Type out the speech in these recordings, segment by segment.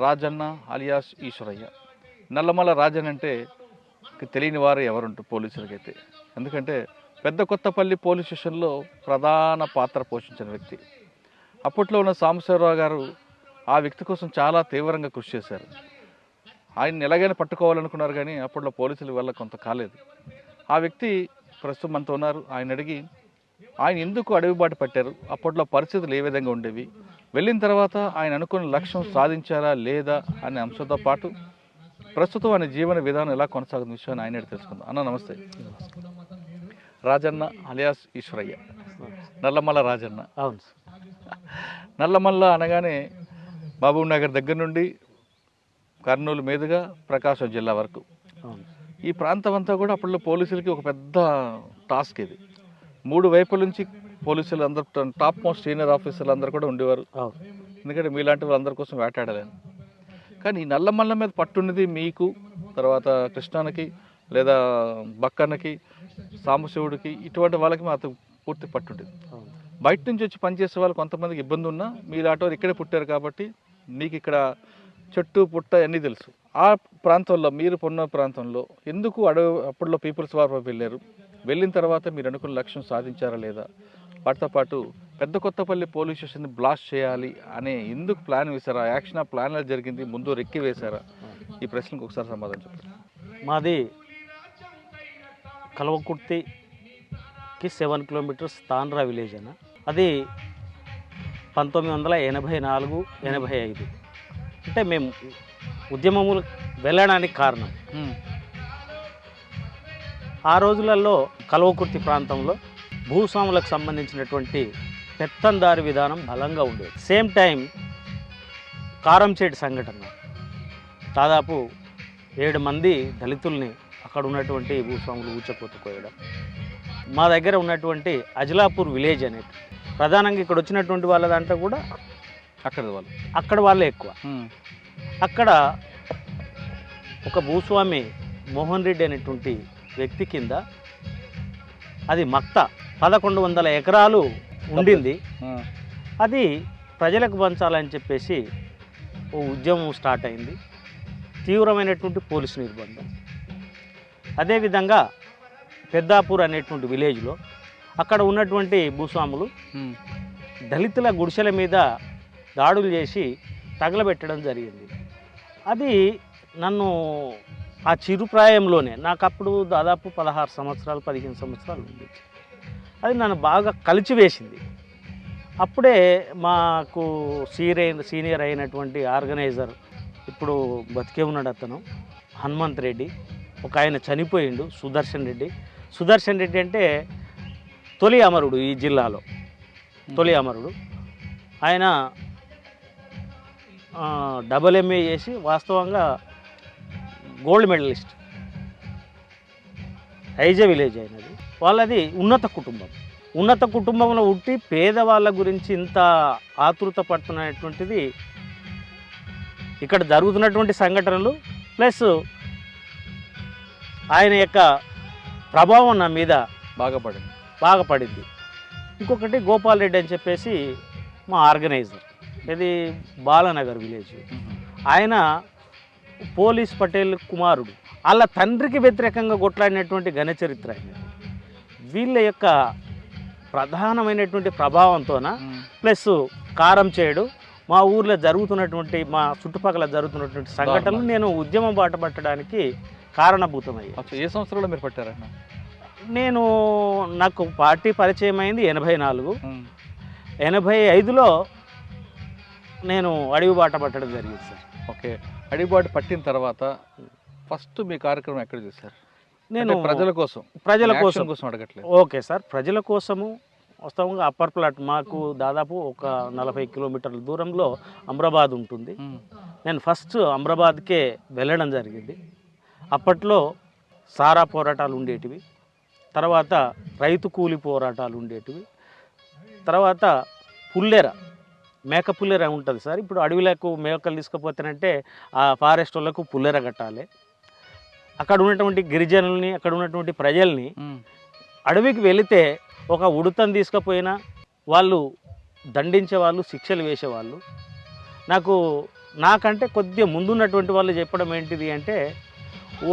Rajanna alias Eshwaraiah. Nallamala Rajan అంటే తెలియని వారు ఎవరుంటారు పోలీసులకైతే. ఎందుకంటే పెద్ద కొత్తపల్లి పోలీస్ స్టేషన్లో ప్రధాన పాత్ర పోషించిన వ్యక్తి. అప్పట్లో ఉన్న సాంబశివరావు గారు ఆ వ్యక్తి కోసం చాలా తీవ్రంగా కృషి చేశారు. ఆయన్ని ఎలాగైనా పట్టుకోవాలనుకున్నారు, కానీ అప్పట్లో పోలీసుల వల్ల కొంత కాలేదు. ఆ వ్యక్తి ప్రస్తుతం మనతో ఉన్నారు. ఆయన అడిగి ఆయన ఎందుకు అడవిబాటు పట్టారు, అప్పట్లో పరిస్థితులు ఏ విధంగా ఉండేవి, వెళ్ళిన తర్వాత ఆయన అనుకున్న లక్ష్యం సాధించారా లేదా అనే అంశంతో పాటు ప్రస్తుతం ఆయన జీవన విధానం ఎలా కొనసాగుతున్న విషయాన్ని ఆయన తెలుసుకుందాం. అన్న నమస్తే. రాజన్న అలియాస్ ఈశ్వరయ్య, నల్లమల్ల రాజన్న. అవును. నల్లమల్ల అనగానే మహబూబ్ నగర్ దగ్గర నుండి కర్నూలు మీదుగా ప్రకాశం జిల్లా వరకు ఈ ప్రాంతం అంతా కూడా అప్పట్లో పోలీసులకి ఒక పెద్ద టాస్క్ ఇది. 3 వైపుల నుంచి పోలీసులు అందరూ టాప్ మోస్ట్ సీనియర్ ఆఫీసర్లు అందరూ కూడా ఉండేవారు. ఎందుకంటే మీలాంటి వాళ్ళందరి కోసం వేటాడాలని. కానీ ఈ నల్లమల్ల మీద పట్టున్నది మీకు, తర్వాత కృష్ణానికి లేదా బక్కన్నకి, సాంబశివుడికి, ఇటువంటి వాళ్ళకి మాత్రం పూర్తి పట్టుండేది. బయట నుంచి వచ్చి పనిచేసే వాళ్ళు కొంతమందికి ఇబ్బంది ఉన్నా మీలాంటి వాళ్ళు ఇక్కడే పుట్టారు కాబట్టి మీకు ఇక్కడ చెట్టు పుట్ట అన్నీ తెలుసు. ఆ ప్రాంతంలో మీరు పొన్న ప్రాంతంలో ఎందుకు అప్పట్లో పీపుల్స్ వార్ వెళ్ళారు, వెళ్ళిన తర్వాత మీరు అనుకున్న లక్ష్యం సాధించారా లేదా, వాటితో పాటు పెద్ద కొత్తపల్లి పోలీస్ స్టేషన్ని బ్లాస్ట్ చేయాలి అనే ఎందుకు ప్లాన్ వేశారా, యాక్షన్ ప్లాన్ జరిగింది, ముందు రెక్కి వేశారా, ఈ ప్రశ్నకు ఒకసారి సమాధానం చెప్పండి. మాది కల్వకుర్తికి 7 కిలోమీటర్స్ తాండ్రా విలేజ్ అన్న. అది 1984-85 అంటే మేము ఉద్యమములు వెళ్ళడానికి కారణం. ఆ రోజులలో కల్వకుర్తి ప్రాంతంలో భూస్వాములకు సంబంధించినటువంటి పెత్తందారి విధానం బలంగా ఉండేది. సేమ్ టైం కారంచేటి సంఘటన, దాదాపు 7 మంది దళితుల్ని అక్కడ ఉన్నటువంటి భూస్వాములు ఊచకోతకోయడం. మా దగ్గర ఉన్నటువంటి అజలాపూర్ విలేజ్ అనేది ప్రధానంగా ఇక్కడ వచ్చినటువంటి వాళ్ళ దాంట్లో కూడా అక్కడ వాళ్ళే ఎక్కువ. అక్కడ ఒక భూస్వామి మోహన్ రెడ్డి అనేటువంటి వ్యక్తి కింద అది మక్తా 1100 ఎకరాలు ఉండింది. అది ప్రజలకు పంచాలని చెప్పేసి ఓ ఉద్యమం స్టార్ట్ అయింది. తీవ్రమైనటువంటి పోలీసు నిర్బంధం. అదేవిధంగా పెద్దాపూర్ అనేటువంటి విలేజ్లో అక్కడ ఉన్నటువంటి భూస్వాములు దళితుల గుడిసెల మీద దాడులు చేసి తగలబెట్టడం జరిగింది. అది నన్ను ఆ చిరుప్రాయంలోనే, నాకు అప్పుడు దాదాపు 16 సంవత్సరాలు 15 సంవత్సరాలు ఉంది, అది నన్ను బాగా కలిచివేసింది. అప్పుడే మాకు సీనియర్ అయినటువంటి ఆర్గనైజర్, ఇప్పుడు బతికే ఉన్నాడు అతను, హనుమంత్ రెడ్డి, ఒక ఆయన చనిపోయిండు, సుదర్శన్ రెడ్డి అంటే తొలి అమరుడు ఈ జిల్లాలో, తొలి అమరుడు. ఆయన MA చేసి వాస్తవంగా గోల్డ్ మెడలిస్ట్. ఐజే విలేజ్ అయినది వాళ్ళది. ఉన్నత కుటుంబంలో ఉట్టి పేదవాళ్ళ గురించి ఇంత ఆతృత పడుతున్నటువంటిది ఇక్కడ జరుగుతున్నటువంటి సంఘటనలు, ప్లస్ ఆయన యొక్క ప్రభావం నా మీద బాగా పడింది. ఇంకొకటి గోపాల్ రెడ్డి అని చెప్పేసి మా ఆర్గనైజర్, ఇది బాలానగర్ విలేజ్. ఆయన పోలీస్ పటేల్ కుమారుడు. వాళ్ళ తండ్రికి వ్యతిరేకంగా కొట్లాడినటువంటి ఘనచరిత్ర ఆయన. వీళ్ళ యొక్క ప్రధానమైనటువంటి ప్రభావంతోన ప్లస్ కారం చేయడు మా ఊర్లో జరుగుతున్నటువంటి, మా చుట్టుపక్కల జరుగుతున్నటువంటి సంఘటనలు నేను ఉద్యమం బాట పట్టడానికి కారణభూతమయ్యాయి. ఏ సంవత్సరంలో మీరు పట్టారన్న? నాకు పార్టీ పరిచయం అయింది 84. 85లో నేను అడవి బాట పట్టడం జరిగింది సార్. ఓకే. అడవి బాట పట్టిన తర్వాత ఫస్ట్ మీ కార్యక్రమం ఎక్కడ చేశారు? నేను ప్రజల కోసం అడగట్లేదు. ఓకే సార్, ప్రజల కోసము. వాస్తవంగా అప్పర్ ప్లాట్ మాకు దాదాపు ఒక 40 కిలోమీటర్ల దూరంలో అమ్రాబాద్ ఉంటుంది. నేను ఫస్ట్ అమ్రాబాద్కే వెళ్ళడం జరిగింది. అప్పట్లో సారా పోరాటాలు ఉండేటివి, తర్వాత రైతు కూలి పోరాటాలు ఉండేటివి, తర్వాత మేక పుల్లెర ఉంటుంది సార్. ఇప్పుడు అడవిలకు మేకలు తీసుకుపోతానంటే ఆ ఫారెస్ట్ వాళ్ళకు పుల్లెర కట్టాలి. అక్కడ ఉన్నటువంటి గిరిజనుల్ని, అక్కడ ఉన్నటువంటి ప్రజల్ని అడవికి వెళితే ఒక ఉడుతను తీసుకుపోయినా వాళ్ళు దండించేవాళ్ళు, శిక్షలు వేసేవాళ్ళు. నాకు నాకంటే కొద్దిగా ముందున్నటువంటి వాళ్ళు చెప్పడం ఏంటిది అంటే,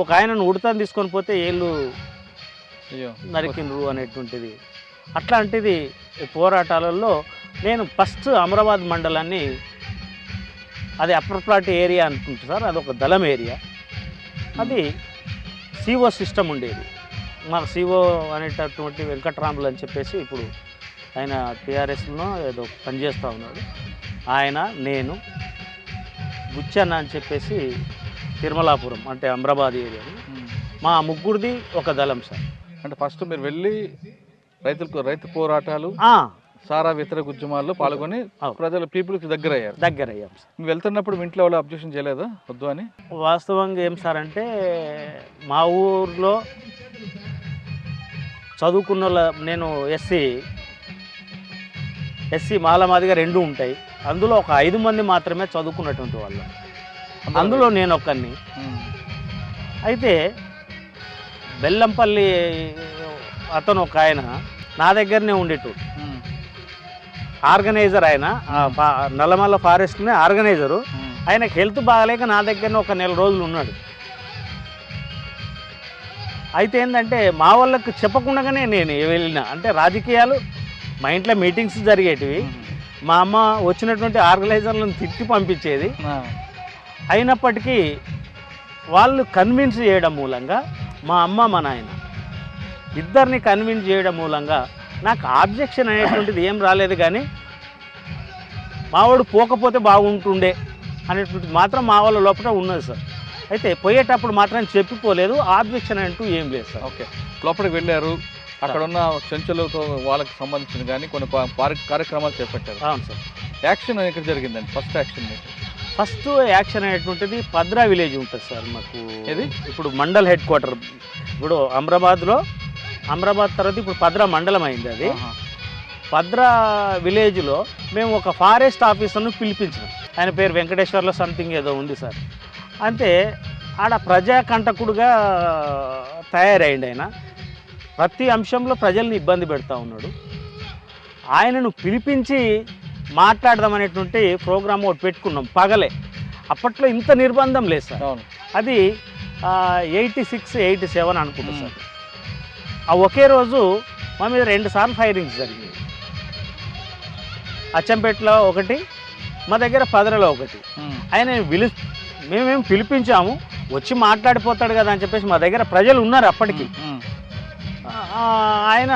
ఒక ఆయనను ఉడతను తీసుకొని పోతే ఏళ్ళు అయ్యో నరికిండ్రు అనేటువంటిది. అట్లాంటిది పోరాటాలలో నేను ఫస్ట్ అమరాబాద్ మండలాన్ని, అది అప్పర్ ప్లాట్ ఏరియా అనుకుంటా సార్, అదొక దళం ఏరియా. అది సిఓ సిస్టమ్ ఉండేది. మాకు సిఓ అనేటటువంటి వెంకట్రాములు అని చెప్పేసి ఇప్పుడు ఆయన టీఆర్ఎస్లో ఏదో పనిచేస్తూ ఉన్నాడు. ఆయన, నేను, బుచ్చన్న అని చెప్పేసి తిరుమలాపురం అంటే అమరాబాద్ ఏరియా, మా ముగ్గురిది ఒక దళం సార్. అంటే ఫస్ట్ మీరు వెళ్ళి రైతు పోరాటాలు, సారా వ్యతిరేక ఉద్యమాల్లో పాల్గొని పీపుల్కి దగ్గర అయ్యారు. సార్. మీరు వెళ్తున్నప్పుడు ఇంట్లో వాళ్ళు అబ్జెక్షన్ చేయలేదా వద్దు అని? వాస్తవంగా ఏం సార్ అంటే, మా ఊర్లో చదువుకున్న నేను ఎస్సీ మాలమాదిగా 2 ఉంటాయి. అందులో ఒక 5 మంది మాత్రమే చదువుకున్నటువంటి వాళ్ళు, అందులో నేను ఒక్కడిని. అయితే బెల్లంపల్లి అతను ఒక ఆయన నా దగ్గరనే ఉండేటోడు, ఆర్గనైజర్. ఆయన నల్లమల్ల ఫారెస్ట్నే ఆర్గనైజరు. ఆయనకు హెల్త్ బాగాలేక నా దగ్గరనే ఒక 4 రోజులు ఉన్నాడు. అయితే ఏంటంటే మా వాళ్ళకు చెప్పకుండానే నేను వెళ్ళిన, అంటే రాజకీయాలు మా ఇంట్లో మీటింగ్స్ జరిగేటివి, మా అమ్మ వచ్చినటువంటి ఆర్గనైజర్లను తిట్టి పంపించేది. అయినప్పటికీ వాళ్ళు కన్విన్స్ చేయడం మూలంగా, మా అమ్మ మా నాయన ఇద్దరిని కన్విన్స్ చేయడం మూలంగా నాకు ఆబ్జెక్షన్ అనేటువంటిది ఏం రాలేదు. కానీ మావాడు పోకపోతే బాగుంటుండే అనేటువంటిది మాత్రం మా వాళ్ళ లోపల ఉన్నది సార్. అయితే పోయేటప్పుడు మాత్రం చెప్పిపోలేదు, ఆబ్జెక్షన్ అంటూ ఏం లేదు సార్. ఓకే, లోపలికి వెళ్ళారు, అక్కడ ఉన్న చెంచులతో వాళ్ళకి సంబంధించిన కానీ కొన్ని కార్యక్రమాలు చేపట్టారు. అవును సార్. యాక్షన్ ఎక్కడ జరిగిందండి? ఫస్ట్ యాక్షన్ అనేటువంటిది పద్రా విలేజ్ ఉంటుంది సార్ మాకు. ఇది ఇప్పుడు మండల్ హెడ్ క్వార్టర్. ఇప్పుడు అమరాబాద్ తర్వాత ఇప్పుడు పద్రా మండలం అయింది. అది పద్రా విలేజ్లో మేము ఒక ఫారెస్ట్ ఆఫీసర్ను పిలిపించినాం. ఆయన పేరు వెంకటేశ్వర్లో సంథింగ్ ఏదో ఉంది సార్. అంటే ఆడ ప్రజాకంటకుడుగా తయారైంది. ఆయన ప్రతి అంశంలో ప్రజల్ని ఇబ్బంది పెడతా ఉన్నాడు. ఆయనను పిలిపించి మాట్లాడదామనేటువంటి ప్రోగ్రామ్ ఒకటి పెట్టుకున్నాం పగలే. అప్పట్లో ఇంత నిర్బంధం లేదు సార్. అది 86, 87 అనుకుంటా సార్. ఆ ఒకే రోజు మా మీద 2 సార్లు ఫైరింగ్స్ జరిగింది. అచ్చంపేటలో ఒకటి, మా దగ్గర పదరలో ఒకటి. ఆయన మేమేం పిలిపించాము, వచ్చి మాట్లాడిపోతాడు కదా అని చెప్పేసి మా దగ్గర ప్రజలు ఉన్నారు అప్పటికి. ఆయన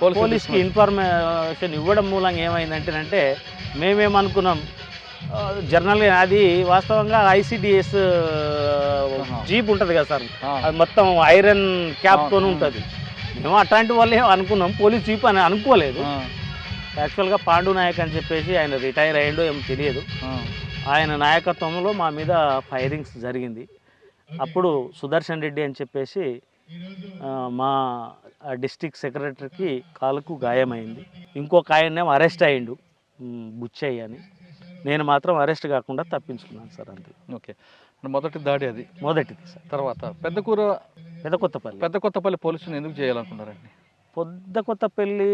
పోలీస్కి ఇన్ఫర్మేషన్ ఇవ్వడం మూలంగా ఏమైందంటేనంటే, మేమేమనుకున్నాం జనరల్గా అది వాస్తవంగా ఐసిడిఎస్ జీప్ ఉంటుంది కదా సార్, అది మొత్తం ఐరన్ క్యాప్తో ఉంటుంది. మేము అట్లాంటి వాళ్ళే అనుకున్నాం, పోలీస్ జీప్ అని అనుకోలేదు. యాక్చువల్గా పాండు నాయక్ అని చెప్పేసి ఆయన రిటైర్ అయ్యిండో ఏమో తెలియదు, ఆయన నాయకత్వంలో మా మీద ఫైరింగ్స్ జరిగింది. అప్పుడు సుదర్శన్ రెడ్డి అని చెప్పేసి మా డిస్ట్రిక్ట్ సెక్రటరీకి కాలుకు గాయమైంది. ఇంకొక ఆయన్నేమో అరెస్ట్ అయ్యిండు, బుచ్చయ్య అని. నేను మాత్రం అరెస్ట్ కాకుండా తప్పించుకున్నాను సార్. అంతే. ఓకే, మొదటి దాడి అది మొదటిది సార్. తర్వాత పెద్దకొత్తపల్లి పోలీసుని ఎందుకు చేయాలనుకున్నారండి? పెద్దకొత్తపల్లి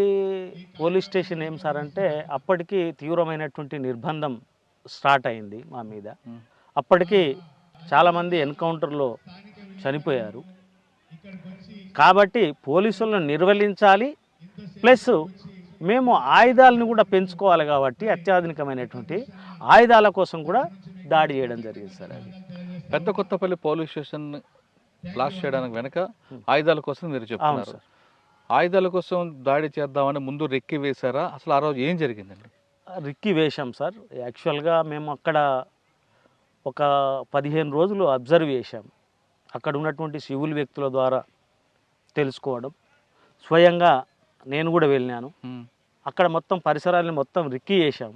పోలీస్ స్టేషన్ ఏం సార్ అంటే, అప్పటికి తీవ్రమైనటువంటి నిర్బంధం స్టార్ట్ అయింది మా మీద. అప్పటికి చాలామంది ఎన్కౌంటర్లో చనిపోయారు. కాబట్టి పోలీసులను నిర్వహించాలి, ప్లస్ మేము ఆయుధాలను కూడా పెంచుకోవాలి. కాబట్టి అత్యాధునికమైనటువంటి ఆయుధాల కోసం కూడా దాడి చేయడం జరిగింది సార్. అది పెద్దకొత్తపల్లి పోలీస్ స్టేషన్ బ్లాస్ట్ చేయడానికి వెనక ఆయుధాల కోసం మీరు చెప్తున్నారు. ఆయుధాల కోసం దాడి చేద్దామని ముందు రెక్కి వేశారా? అసలు ఆ రోజు ఏం జరిగిందండి? రెక్కి వేశాం సార్. యాక్చువల్గా మేము అక్కడ ఒక 15 రోజులు అబ్జర్వ్ చేశాం. అక్కడ ఉన్నటువంటి సివిల్ వ్యక్తుల ద్వారా తెలుసుకోవడం, స్వయంగా నేను కూడా వెళ్ళినాను. అక్కడ మొత్తం పరిసరాలను మొత్తం రెక్కి చేశాం.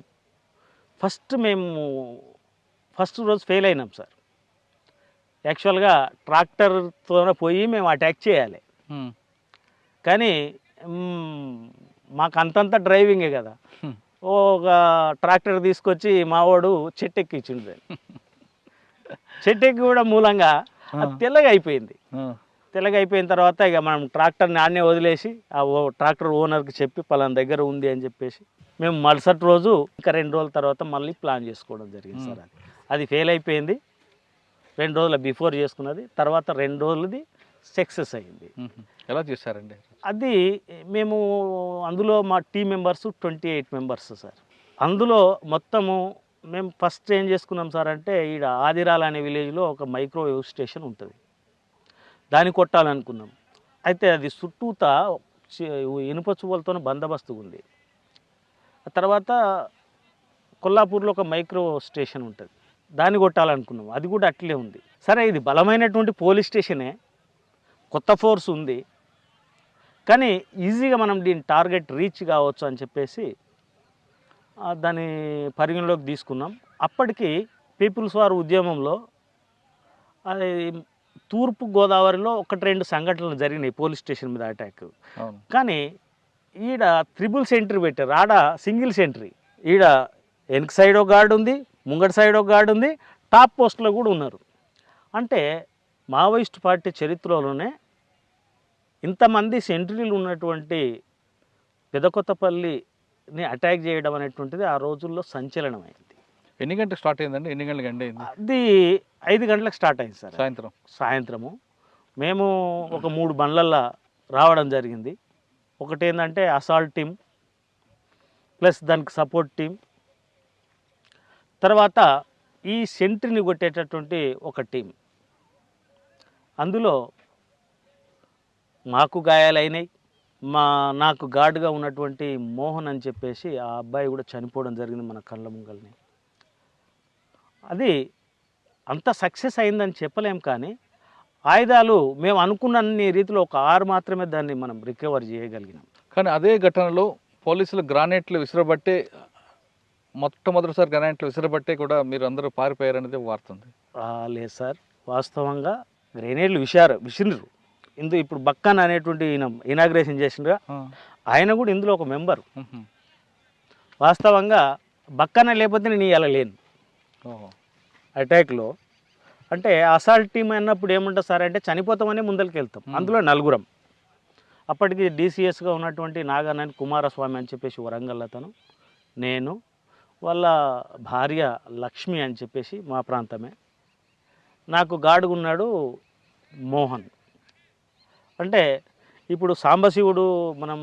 ఫస్ట్ రోజు ఫెయిల్ అయినాం సార్. యాక్చువల్గా ట్రాక్టర్తో పోయి మేము అటాక్ చేయాలి, కానీ మాకు అంతంత డ్రైవింగే కదా. ఒక ట్రాక్టర్ తీసుకొచ్చి మావాడు చెట్టెక్కించిండు. చెట్టెక్కి కూడా మూలంగా అది తెల్లగా అయిపోయింది. తెల్లగా అయిపోయిన తర్వాత ఇక మనం ట్రాక్టర్ని ఆడనే వదిలేసి ఆ ట్రాక్టర్ ఓనర్కి చెప్పి పలానా దగ్గర ఉంది అని చెప్పేసి మేము మరుసటి రోజు ఇంకా 2 రోజుల తర్వాత మళ్ళీ ప్లాన్ చేసుకోవడం జరిగింది సార్. అది ఫెయిల్ అయిపోయింది. 2 రోజుల బిఫోర్ చేసుకున్నది, తర్వాత 2 రోజులది సక్సెస్ అయింది. ఎలా చేశారండి? అది మేము అందులో మా టీం మెంబర్స్ 28 మెంబర్స్ సార్. అందులో మొత్తము మేము ఫస్ట్ ఏం చేసుకున్నాం సార్ అంటే, ఈడ ఆదిరాల అనే విలేజ్లో ఒక మైక్రోవేవ్ స్టేషన్ ఉంటుంది, దాన్ని కొట్టాలనుకున్నాం. అయితే అది చుట్టూతా ఇనుప చువ్వలతో బందోబస్తుగా ఉంది. ఆ తర్వాత కొల్లాపూర్లో ఒక మైక్రో స్టేషన్ ఉంటుంది, దాన్ని కొట్టాలనుకున్నాం. అది కూడా అట్లే ఉంది. సరే, ఇది బలమైనటువంటి పోలీస్ స్టేషనే, కొత్త ఫోర్స్ ఉంది, కానీ ఈజీగా మనం దీని టార్గెట్ రీచ్ కావచ్చు అని చెప్పేసి దాన్ని పరిగణలోకి తీసుకున్నాం. అప్పటికి పీపుల్స్ వార్ ఉద్యమంలో అది తూర్పు గోదావరిలో 1-2 సంఘటనలు జరిగినాయి పోలీస్ స్టేషన్ మీద అటాక్. కానీ ఈడ త్రిబుల్ సెంట్రీ పెట్టారు, ఆడ సింగిల్ సెంట్రీ. ఈడ వెనక సైడ్ ఒక గార్డు ఉంది, ముంగటి సైడ్ ఒక గార్డు ఉంది, టాప్ పోస్ట్లో కూడా ఉన్నారు. అంటే మావోయిస్ట్ పార్టీ చరిత్రలోనే ఇంతమంది సెంట్రీలు ఉన్నటువంటి పెదకొత్తపల్లిని అటాక్ చేయడం అనేటువంటిది ఆ రోజుల్లో సంచలనమైంది. ఎన్ని గంటలకు స్టార్ట్ అయిందండి? ఎన్ని గంటలకు ఎండ్ అయింది? అది 5 గంటలకు స్టార్ట్ అయింది సార్. సాయంత్రము మేము ఒక 3 బండ్లల్లో రావడం జరిగింది. ఒకటి ఏంటంటే అసాల్ట్ టీం ప్లస్ దానికి సపోర్ట్ టీం, తర్వాత ఈ సెంట్రీని కొట్టేటటువంటి ఒక టీం. అందులో మాకు గాయాలైనాయి. నాకు గార్డుగా ఉన్నటువంటి మోహన్ అని చెప్పేసి ఆ అబ్బాయి కూడా చనిపోవడం జరిగింది మన కళ్ళ ముంగల్ని. అది అంత సక్సెస్ అయిందని చెప్పలేం, కానీ ఆయుధాలు మేము అనుకున్న రీతిలో ఒక 6 మాత్రమే దాన్ని మనం రికవర్ చేయగలిగినాం. కానీ అదే ఘటనలో పోలీసులు గ్రానైట్లు విసిరబట్టే, మొట్టమొదటిసారి గ్రానైట్లు విసిరబట్టే కూడా మీరు అందరూ పారిపోయారనేది వార్త ఉంది. లేదు సార్, వాస్తవంగా గ్రెనేడ్లు విసిరినరు. ఇప్పుడు బక్కన్ అనేటువంటి ఇనాగ్రేషన్ చేసిండ్రుగా, ఆయన కూడా ఇందులో ఒక మెంబరు. వాస్తవంగా బక్కన లేకపోతే నేను ఇలా లేను అటాక్లో. అంటే అసాల్ట్ టీం అన్నప్పుడు ఏముంటుంది సార్ అంటే, చనిపోతామని ముందరికి వెళ్తాం. అందులో 4. అప్పటికి డీసీఎస్గా ఉన్నటువంటి నాగానని కుమారస్వామి అని చెప్పేసి వరంగల్ అతను, నేను, వాళ్ళ భార్య లక్ష్మి అని చెప్పేసి మా ప్రాంతమే. నాకు గాడుగా ఉన్నాడు మోహన్. అంటే ఇప్పుడు సాంబశివుడు మనం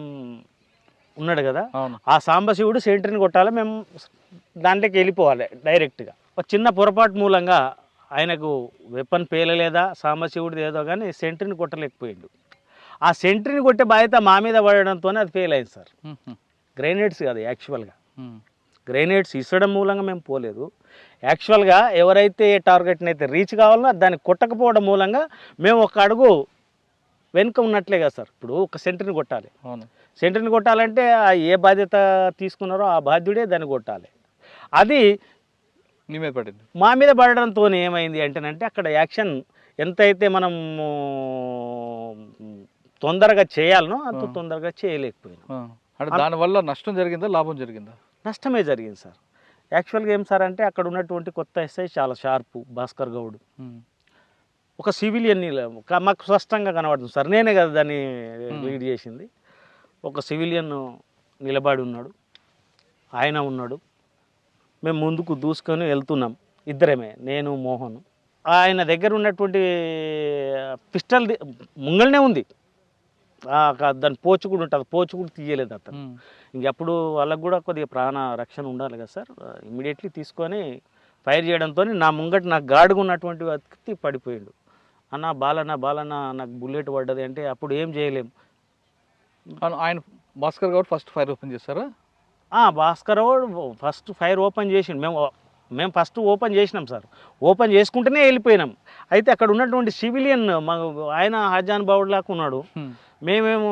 ఉన్నాడు కదా, ఆ సాంబశివుడు సెంటర్ని కొట్టాలి, మేము దాంట్లోకి వెళ్ళిపోవాలి డైరెక్ట్గా. ఒక చిన్న పొరపాటు మూలంగా ఆయనకు వెపన్ పేలలేదా సాంబశివుడిది ఏదో, కానీ సెంటర్ని కొట్టలేకపోయిండు. ఆ సెంటర్ని కొట్టే బాధ్యత మా మీద పడడంతోనే అది ఫెయిల్ అయింది సార్. గ్రెనేడ్స్ కాదు, యాక్చువల్గా గ్రెనేడ్స్ ఇసడం మూలంగా మేము పోలేదు. యాక్చువల్గా ఎవరైతే టార్గెట్ని అయితే రీచ్ కావాలన్నా దాన్ని కొట్టకపోవడం మూలంగా మేము ఒక అడుగు వెనుక ఉన్నట్లే కదా సార్. ఇప్పుడు ఒక సెంటర్ని కొట్టాలి, సెంటర్ని కొట్టాలంటే ఏ బాధ్యత తీసుకున్నారో ఆ బాధ్యుడే దాన్ని కొట్టాలి. అది మా మీద పడడంతో ఏమైంది అంటేనంటే, అక్కడ యాక్షన్ ఎంతైతే మనం తొందరగా చేయాలనో అంత తొందరగా చేయలేకపోయినాం. దానివల్ల నష్టం జరిగిందా, లాభం జరిగిందా? నష్టమే జరిగింది సార్. యాక్చువల్గా ఏం సార్ అంటే, అక్కడ ఉన్నటువంటి కొత్త ఎస్ఐ చాలా షార్పు, భాస్కర్ గౌడ్. ఒక సివిలియన్ని మాకు స్పష్టంగా కనబడుతుంది సార్, నేనే కదా దాన్ని లీడ్ చేసింది. ఒక సివిలియన్ నిలబడి ఉన్నాడు, ఆయన ఉన్నాడు. మేము ముందుకు దూసుకొని వెళ్తున్నాం, ఇద్దరమే, నేను మోహన్. ఆయన దగ్గర ఉన్నటువంటి పిస్టల్ ముంగల్నే ఉంది, దాని పోచు కూడా ఉంటుంది, పోచు కూడా తీయలేదు అతను. ఇంకప్పుడు వాళ్ళకు కూడా కొద్దిగా ప్రాణ రక్షణ ఉండాలి కదా సార్. ఇమీడియట్లీ తీసుకొని ఫైర్ చేయడంతో నా ముంగట నాకు గాడుగా ఉన్నటువంటి వ్యక్తి పడిపోయాడు. అన్న బాలన్న నాకు బుల్లెట్ పడ్డది అంటే అప్పుడు ఏం చేయలేము. ఆయన Bhaskar Goud first fire open చేస్తారా? Bhaskar Goud first fire open చేసిండు. మేము ఫస్ట్ ఓపెన్ చేసినాం సార్. ఓపెన్ చేసుకుంటూనే వెళ్ళిపోయినాం. అయితే అక్కడ ఉన్నటువంటి సివిలియన్ ఆయన హజాన్ బావుడ్ లాగా ఉన్నాడు. మేమేమో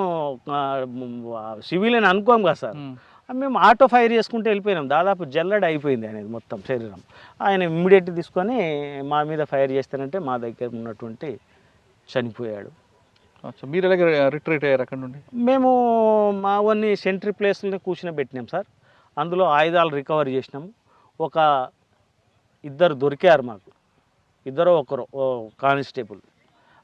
సివిలియన్ అనుకోం కదా సార్. మేము ఆటో ఫైర్ చేసుకుంటూ వెళ్ళిపోయినాం. దాదాపు జల్లెడ అయిపోయింది అనేది మొత్తం శరీరం. ఆయన ఇమ్మీడియట్గా తీసుకొని మా మీద ఫైర్ చేస్తానంటే మా దగ్గర ఉన్నటువంటి చనిపోయాడు. మీరు ఎలాగ రిట్రీట్ అయ్యారు అక్కడ నుండి? మేము మా వన్ని సెంట్రీ ప్లేస్లని కూర్చుని సార్. అందులో ఆయుధాలు రికవర్ చేసినాము. ఒక 2 దొరికారు మాకు, ఒకరు కానిస్టేబుల్.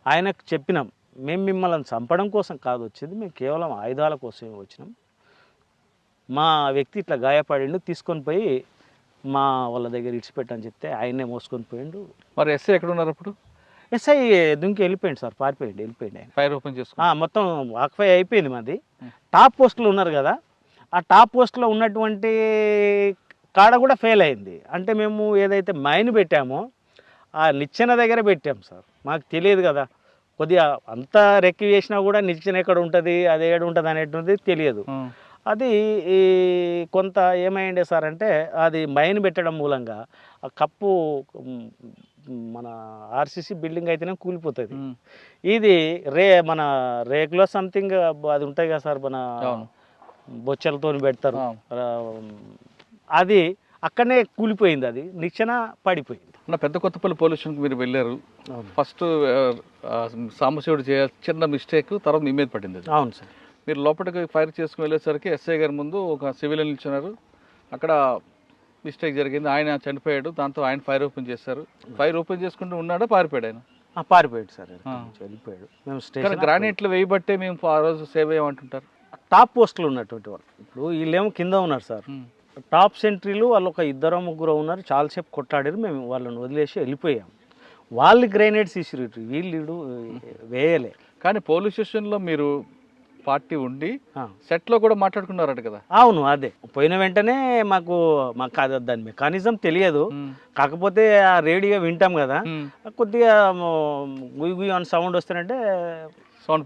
ఆయనకు చెప్పినాం, మేము మిమ్మల్ని చంపడం కోసం కాదు వచ్చింది, మేము కేవలం ఆయుధాల కోసమే వచ్చినాం. మా వ్యక్తి ఇట్లా గాయపడిండు, తీసుకొని పోయి మా వాళ్ళ దగ్గర ఇడిచిపెట్టని చెప్తే ఆయనే మోసుకొని పోయిండు. మరి ఎస్ఐ ఎక్కడ ఉన్నారు అప్పుడు? ఎస్ఐ దుంకి వెళ్ళిపోయింది సార్, వెళ్ళిపోయింది ఆయన. ఫైర్ ఓపెన్ చేసుకో. మొత్తం వాక్ఫై అయిపోయింది మాది. టాప్ పోస్టులు ఉన్నారు కదా, ఆ టాప్ పోస్ట్లో ఉన్నటువంటి కాడ కూడా ఫెయిల్ అయింది. అంటే మేము ఏదైతే మైన్ పెట్టామో ఆ నిచ్చెన దగ్గర పెట్టాం సార్. మాకు తెలియదు కదా, కొద్దిగా అంతా రెక్కి చేసినా కూడా నిచ్చెన ఎక్కడ ఉంటుంది, అది ఏడు ఉంటుంది అనేటువంటిది తెలియదు. అది ఈ కొంత ఏమైండే సార్ అంటే, అది మైన్ పెట్టడం మూలంగా ఆ కప్పు మన ఆర్సీసీ బిల్డింగ్ అయితేనే కూలిపోతుంది. ఇది మన రేకులో సంథింగ్ అది ఉంటాయి కదా సార్, మన బొచ్చలతో పెడతారు, అది అక్కడనే కూలిపోయింది. అది నిచ్చెన పడిపోయింది. పెద్ద కొత్తపల్లి పోలీస్ స్టేషన్కి మీరు వెళ్ళారు. ఫస్ట్ సాంబశివుడు చిన్న మిస్టేక్, తర్వాత మీ మీద పడింది. అవును సార్. మీరు లోపలికి ఫైర్ చేసుకుని వెళ్ళేసరికి ఎస్ఐ గారి ముందు ఒక సివిలియన్ నిల్చున్నారు. అక్కడ మిస్టేక్ జరిగింది, ఆయన చనిపోయాడు. దాంతో ఆయన ఫైర్ ఓపెన్ చేశారు. ఫైర్ ఓపెన్ చేసుకుంటూ ఉన్నాడా, పారిపోయాడు ఆయన? పారిపోయాడు సార్, వెళ్ళిపోయాడు. మేము స్టేషన్ గ్రానైట్లు వేయబట్టే మేము ఆ రోజు సేవ్ అయ్యామంటుంటారు. టాప్ పోస్టులు ఉన్నటువంటి వాళ్ళు. ఇప్పుడు వీళ్ళేమో కింద ఉన్నారు సార్, టాప్ సెంట్రీలు వాళ్ళు ఒక 2-3 ఉన్నారు. చాలాసేపు కొట్లాడారు, మేము వాళ్ళని వదిలేసి వెళ్ళిపోయాం. వాళ్ళు గ్రైనేడ్స్ ఇసిరు, వీళ్ళు వేయలే. కానీ పోలీస్ స్టేషన్లో మీరు పార్టీ ఉండి సెట్లో కూడా మాట్లాడుకున్నారట కదా? అవును, అదే పోయిన వెంటనే మాకు దాని మెకానిజం తెలియదు. కాకపోతే ఆ రేడియో వింటాం కదా, కొద్దిగా గుయ్ గుయ్ అని సౌండ్ వస్తానంటే సౌండ్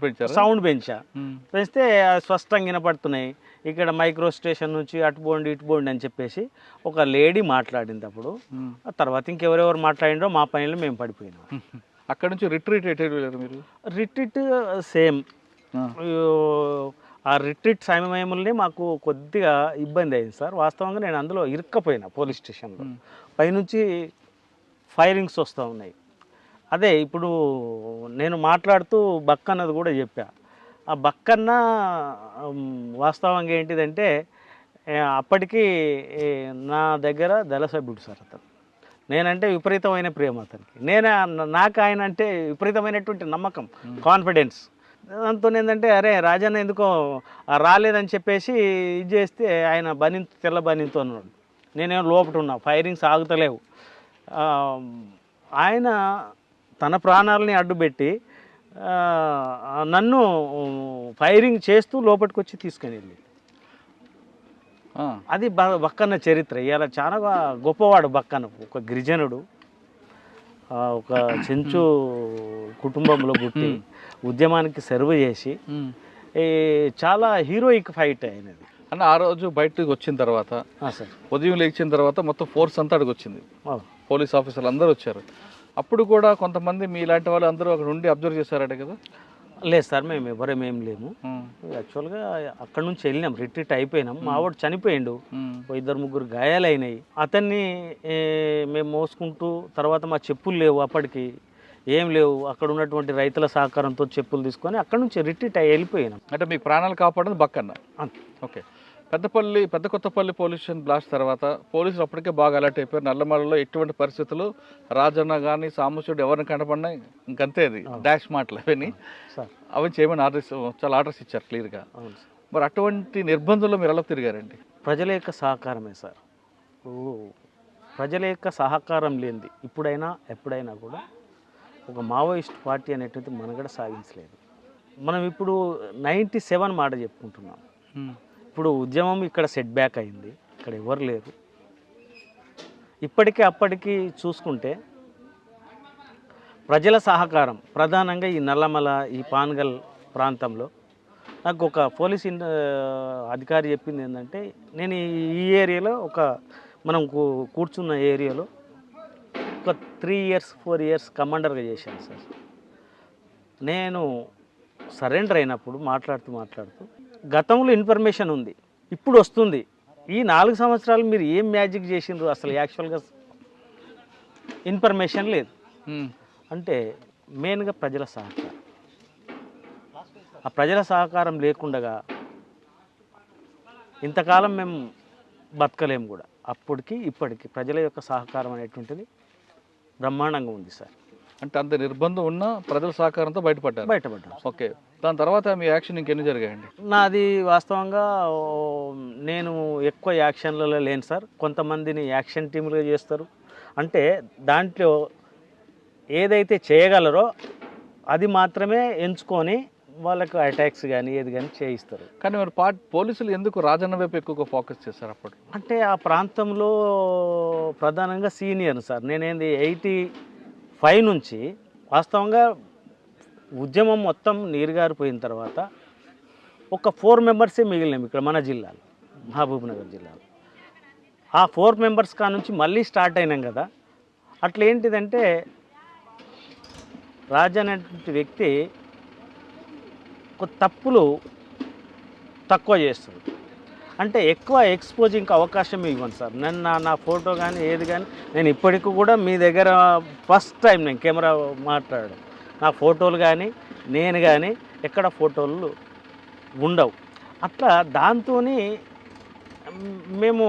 పెంచితే స్పష్టంగా వినపడుతున్నాయి. ఇక్కడ మైక్రో స్టేషన్ నుంచి అటుపోండి ఇటుపోండి అని చెప్పేసి ఒక లేడీ మాట్లాడింది. అప్పుడు ఆ తర్వాత ఇంకెవరెవరు మాట్లాడిండ్రో మా పనిలో మేము పడిపోయినాం. అక్కడ నుంచి రిట్రీట్ మీరు? Retreat same. ఆ రిట్రీట్ సమయంలో మాకు కొద్దిగా ఇబ్బంది అయింది సార్. వాస్తవంగా నేను అందులో ఇరుక్కపోయినా పోలీస్ స్టేషన్లో. పైనుంచి ఫైరింగ్స్ వస్తూ ఉన్నాయి. అదే ఇప్పుడు నేను మాట్లాడుతూ బక్కన్నది కూడా చెప్పా. ఆ బక్కన్న వాస్తవంగా ఏంటిదంటే, అప్పటికి నా దగ్గర దళ సభ్యుడు సార్ అతను. నేనంటే విపరీతమైన ప్రేమ అతనికి. నాకు ఆయన అంటే విపరీతమైనటువంటి నమ్మకం, కాన్ఫిడెన్స్. దాంతో ఏంటంటే, అరే రాజన్న ఎందుకో రాలేదని చెప్పేసి ఇది చేస్తే ఆయన తెల్ల బనీతో ఉన్నాడు. నేనేమో లోపట ఉన్నా, ఫైరింగ్స్ ఆగుతలేవు. ఆయన తన ప్రాణాలని అడ్డుపెట్టి నన్ను ఫైరింగ్ చేస్తూ లోపలికి వచ్చి తీసుకొని వెళ్ళి, అది బక్కన్న చరిత్ర. ఇవాళ చాలా గొప్పవాడు బక్కన్న, ఒక గిరిజనుడు, ఒక చెంచు కుటుంబంలో పుట్టి ఉద్యమానికి సర్వ్ చేసి చాలా హీరోయిక్ ఫైట్ అయినది. అన్న ఆ రోజు బయటకు వచ్చిన తర్వాత సార్, ఉదయం లేచిన తర్వాత మొత్తం ఫోర్స్ అంతా అక్కడికి వచ్చింది, పోలీస్ ఆఫీసర్లు అందరూ వచ్చారు. అప్పుడు కూడా కొంతమంది మీలాంటి వాళ్ళు అందరూ అక్కడ ఉండి అబ్జర్వ్ చేశారట కదా? లేదు సార్, మేము ఎవరేమేం లేము. యాక్చువల్గా అక్కడ నుంచి వెళ్ళినాం, రిట్రీట్ అయిపోయినాం. మా వాడు చనిపోయిండు, 2-3 గాయాలైనాయి. అతన్ని మేము మోసుకుంటూ, తర్వాత మా చెప్పులు లేవు, అప్పటికి ఏం లేవు. అక్కడ ఉన్నటువంటి రైతుల సహకారంతో చెప్పులు తీసుకొని అక్కడ నుంచి రిట్రీట్ అయ్యి వెళ్ళిపోయినాం. అంటే మీకు ప్రాణాలు కాపాడేది బక్కన్న. ఓకే. పెద్ద కొత్తపల్లి పోలీస్ స్టేషన్ బ్లాస్ట్ తర్వాత పోలీసులు అప్పటికే బాగా అలర్ట్ అయిపోయారు. నల్లమలలో ఎటువంటి పరిస్థితులు రాజన్న కానీ సాంబశివుడు ఎవరిని కనపడినా ఇంకంతే, అది డాష్ మాటలు అవన్నీ అవి చేయమని చాలా ఆర్డర్స్ ఇచ్చారు క్లియర్గా. మరి అటువంటి నిర్బంధంలో మీరు ఎలా తిరిగారండి? ప్రజల యొక్క సహకారమే సార్. ప్రజల యొక్క సహకారం లేనిది ఇప్పుడైనా ఎప్పుడైనా కూడా ఒక మావోయిస్ట్ పార్టీ అనేటువంటి మనగడ సాగించలేదు. మనం ఇప్పుడు 97 మాట చెప్పుకుంటున్నాం. ఇప్పుడు ఉద్యమం ఇక్కడ సెట్ బ్యాక్ అయింది, ఇక్కడ ఎవరు లేరు. ఇప్పటికీ అప్పటికి చూసుకుంటే ప్రజల సహకారం ప్రధానంగా ఈ నల్లమల, ఈ పాన్గల్ ప్రాంతంలో. నాకు ఒక పోలీస్ అధికారి చెప్పింది ఏంటంటే, నేను ఈ ఏరియాలో మనం కూర్చున్న ఏరియాలో ఒక 3 years 4 years కమాండర్గా చేశాను సార్. నేను సరెండర్ అయినప్పుడు మాట్లాడుతూ గతంలో ఇన్ఫర్మేషన్ ఉంది, ఇప్పుడు వస్తుంది. ఈ 4 సంవత్సరాలు మీరు ఏం మ్యాజిక్ చేసిండ్రు, అసలు యాక్చువల్గా ఇన్ఫర్మేషన్ లేదు. అంటే మెయిన్గా ప్రజల సహకారం. ఆ ప్రజల సహకారం లేకుండా ఇంతకాలం మేము బతకలేము కూడా. అప్పటికి ఇప్పటికి ప్రజల యొక్క సహకారం అనేటువంటిది బ్రహ్మాండంగా ఉంది సార్. అంటే అంత నిర్బంధం ఉన్నా ప్రజల సహకారంతో బయటపడ్డారు. బయటపడ్డాం. ఓకే. దాని తర్వాత మీ యాక్షన్ ఇంకెన్ని జరిగాయండి? నాది వాస్తవంగా నేను ఎక్కువ యాక్షన్లలో లేను సార్. కొంతమందిని యాక్షన్ టీములుగా చేస్తారు. అంటే దాంట్లో ఏదైతే చేయగలరో అది మాత్రమే ఎంచుకొని వాళ్ళకు అటాక్స్ కానీ ఏది కానీ చేయిస్తారు. కానీ మరి పోలీసులు ఎందుకు రాజన్న వైపు ఎక్కువగా ఫోకస్ చేశారు అప్పుడు? అంటే ఆ ప్రాంతంలో ప్రధానంగా సీనియర్ సార్. నేనేంది 85 నుంచి వాస్తవంగా ఉద్యమం మొత్తం నీరుగారిపోయిన తర్వాత ఒక 4 మెంబర్సే మిగిలినాం ఇక్కడ మన జిల్లాలో, మహబూబ్నగర్ జిల్లాలో. ఆ 4 మెంబర్స్ కా నుంచి మళ్ళీ స్టార్ట్ అయినాం కదా. అట్లా ఏంటిదంటే రాజు అనేటువంటి వ్యక్తి తప్పులు తక్కువ చేస్తుంది. అంటే ఎక్కువ ఎక్స్పోజింగ్కి అవకాశం ఇవ్వను సార్. నేను నా ఫోటో కానీ ఏది కానీ నేను ఇప్పటికి కూడా మీ దగ్గర ఫస్ట్ టైం నేను కెమెరా మాట్లాడడం, నా ఫోటోలు కానీ నేను కానీ ఎక్కడ ఫోటోలు ఉండవు. అట్లా దాంతో మేము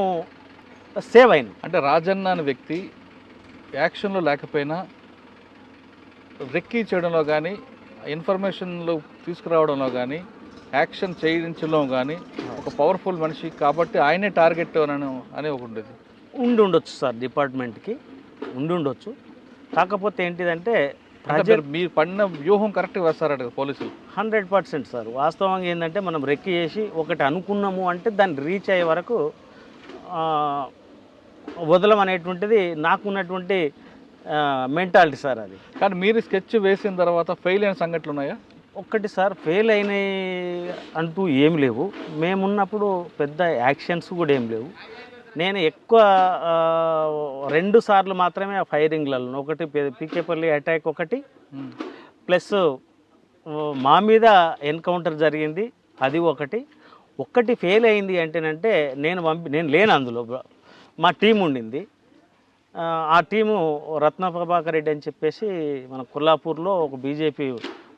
సేవ్ అయినాం. అంటే రాజన్న అనే వ్యక్తి యాక్షన్లో లేకపోయినా రెక్కీ చేయడంలో కానీ, ఇన్ఫర్మేషన్లు తీసుకురావడంలో కానీ, యాక్షన్ చేయించడంలో కానీ ఒక పవర్ఫుల్ మనిషి కాబట్టి ఆయనే టార్గెట్ అని ఒకటి ఉండేది. ఉండొచ్చు సార్, డిపార్ట్మెంట్కి ఉండొచ్చు. కాకపోతే ఏంటిదంటే మీరు పడిన వ్యూహం కరెక్ట్గా వేస్తారట పోలీసులు. 100% సార్. వాస్తవంగా ఏంటంటే మనం రెక్కి చేసి ఒకటి అనుకున్నాము అంటే దాన్ని రీచ్ అయ్యే వరకు వదలం అనేటువంటిది నాకున్నటువంటి మెంటాలిటీ సార్ అది. కానీ మీరు స్కెచ్ వేసిన తర్వాత ఫెయిల్ అయిన సంఘటనలు ఉన్నాయా? ఒక్కటి సార్, ఫెయిల్ అయినాయి అంటూ ఏం లేవు. మేమున్నప్పుడు పెద్ద యాక్షన్స్ కూడా ఏం లేవు. నేను ఎక్కువ 2 సార్లు మాత్రమే ఆ ఫైరింగ్లలో, ఒకటి పీకేపల్లి అటాక్ ఒకటి, ప్లస్ మా మీద ఎన్కౌంటర్ జరిగింది అది ఒక్కటి ఫెయిల్ అయింది అంటేనంటే నేను లేను అందులో. మా టీం ఉండింది. ఆ టీము రత్న ప్రభాకర్ రెడ్డి అని చెప్పేసి మన కొల్లాపూర్లో ఒక బీజేపీ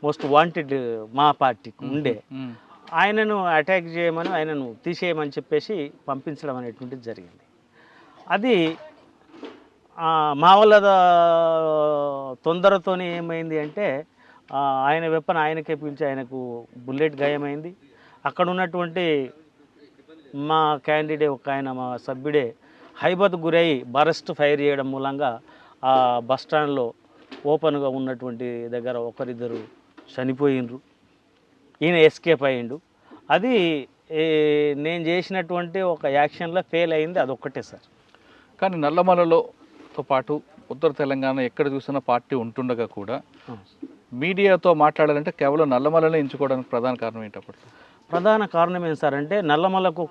మోస్ట్ వాంటెడ్ మా పార్టీకి ఉండే, ఆయనను అటాక్ చేయమని, ఆయనను తీసేయమని చెప్పేసి పంపించడం అనేటువంటిది జరిగింది. అది మా వాళ్ళ తొందరతోనే ఏమైంది అంటే ఆయన వెపన్ ఆయనకే పిలిచి ఆయనకు బుల్లెట్ గాయమైంది. అక్కడ ఉన్నటువంటి మా క్యాండిడేట్ ఒక ఆయన, మా సభ్యుడే హైబత్ గురై బరస్ట్ ఫైర్ చేయడం మూలంగా ఆ బస్టాండ్లో ఓపెన్గా ఉన్నటువంటి దగ్గర ఒకరిద్దరు చనిపోయినరు. ఈయన ఎస్కేప్ అయ్యిండు. అది నేను చేసినటువంటి ఒక యాక్షన్లో ఫెయిల్ అయింది, అదొక్కటే సార్. కానీ నల్లమలలోతో పాటు ఉత్తర తెలంగాణ ఎక్కడ చూసినా పార్టీ ఉంటుండగా కూడా మీడియాతో మాట్లాడాలంటే కేవలం నల్లమలనే ఎంచుకోవడానికి ప్రధాన కారణం ఏంటప్పుడు? ప్రధాన కారణం ఏం సార్ అంటే నల్లమలకు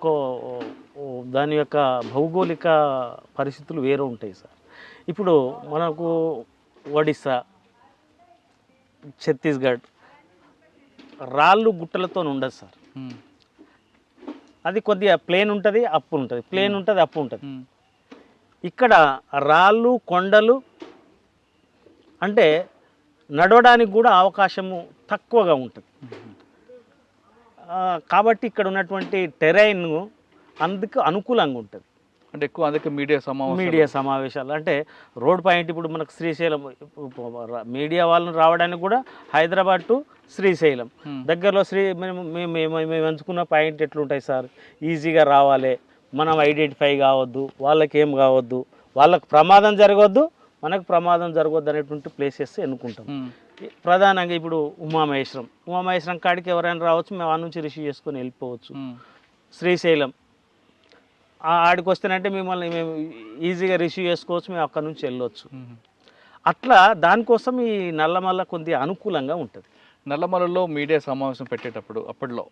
దాని యొక్క భౌగోళిక పరిస్థితులు వేరే ఉంటాయి సార్. ఇప్పుడు మనకు ఒడిస్సా, ఛత్తీస్గఢ్ రాళ్ళు గుట్టలతో ఉండదు సార్. అది కొద్దిగా ప్లేన్ ఉంటుంది, అప్పు ఉంటుంది, ప్లేన్ ఉంటుంది, అప్పు ఉంటుంది. ఇక్కడ రాళ్ళు కొండలు అంటే నడవడానికి కూడా అవకాశము తక్కువగా ఉంటుంది. కాబట్టి ఇక్కడ ఉన్నటువంటి టెరైన్ అందుకు అనుకూలంగా ఉంటుంది. అంటే ఎక్కువ అందుకే మీడియా సమావేశాలు అంటే రోడ్ పాయింట్ ఇప్పుడు మనకు శ్రీశైలం, మీడియా వాళ్ళని రావడానికి కూడా హైదరాబాద్ టు శ్రీశైలం దగ్గరలో మేము ఎంచుకున్న పాయింట్ ఎట్లుంటాయి సార్, ఈజీగా రావాలి, మనం ఐడెంటిఫై కావద్దు, వాళ్ళకి ఏం కావద్దు, వాళ్ళకు ప్రమాదం జరగవద్దు, మనకు ప్రమాదం జరగవద్దు అనేటువంటి ప్లేసెస్ ఎన్నుకుంటాం. ప్రధానంగా ఇప్పుడు ఉమామహేశ్వరం కాడికి ఎవరైనా రావచ్చు, మేము ఆ నుంచి రిసీవ్ చేసుకొని వెళ్ళిపోవచ్చు. శ్రీశైలం ఆడికి వస్తేనంటే మిమ్మల్ని మేము ఈజీగా రిసీవ్ చేసుకోవచ్చు, మేము అక్కడ నుంచి వెళ్ళవచ్చు. అట్లా దానికోసం ఈ నల్లమల్ల కొద్దిగా అనుకూలంగా ఉంటుంది. నల్లమలలో మీడియా సమావేశం పెట్టేటప్పుడు అప్పట్లో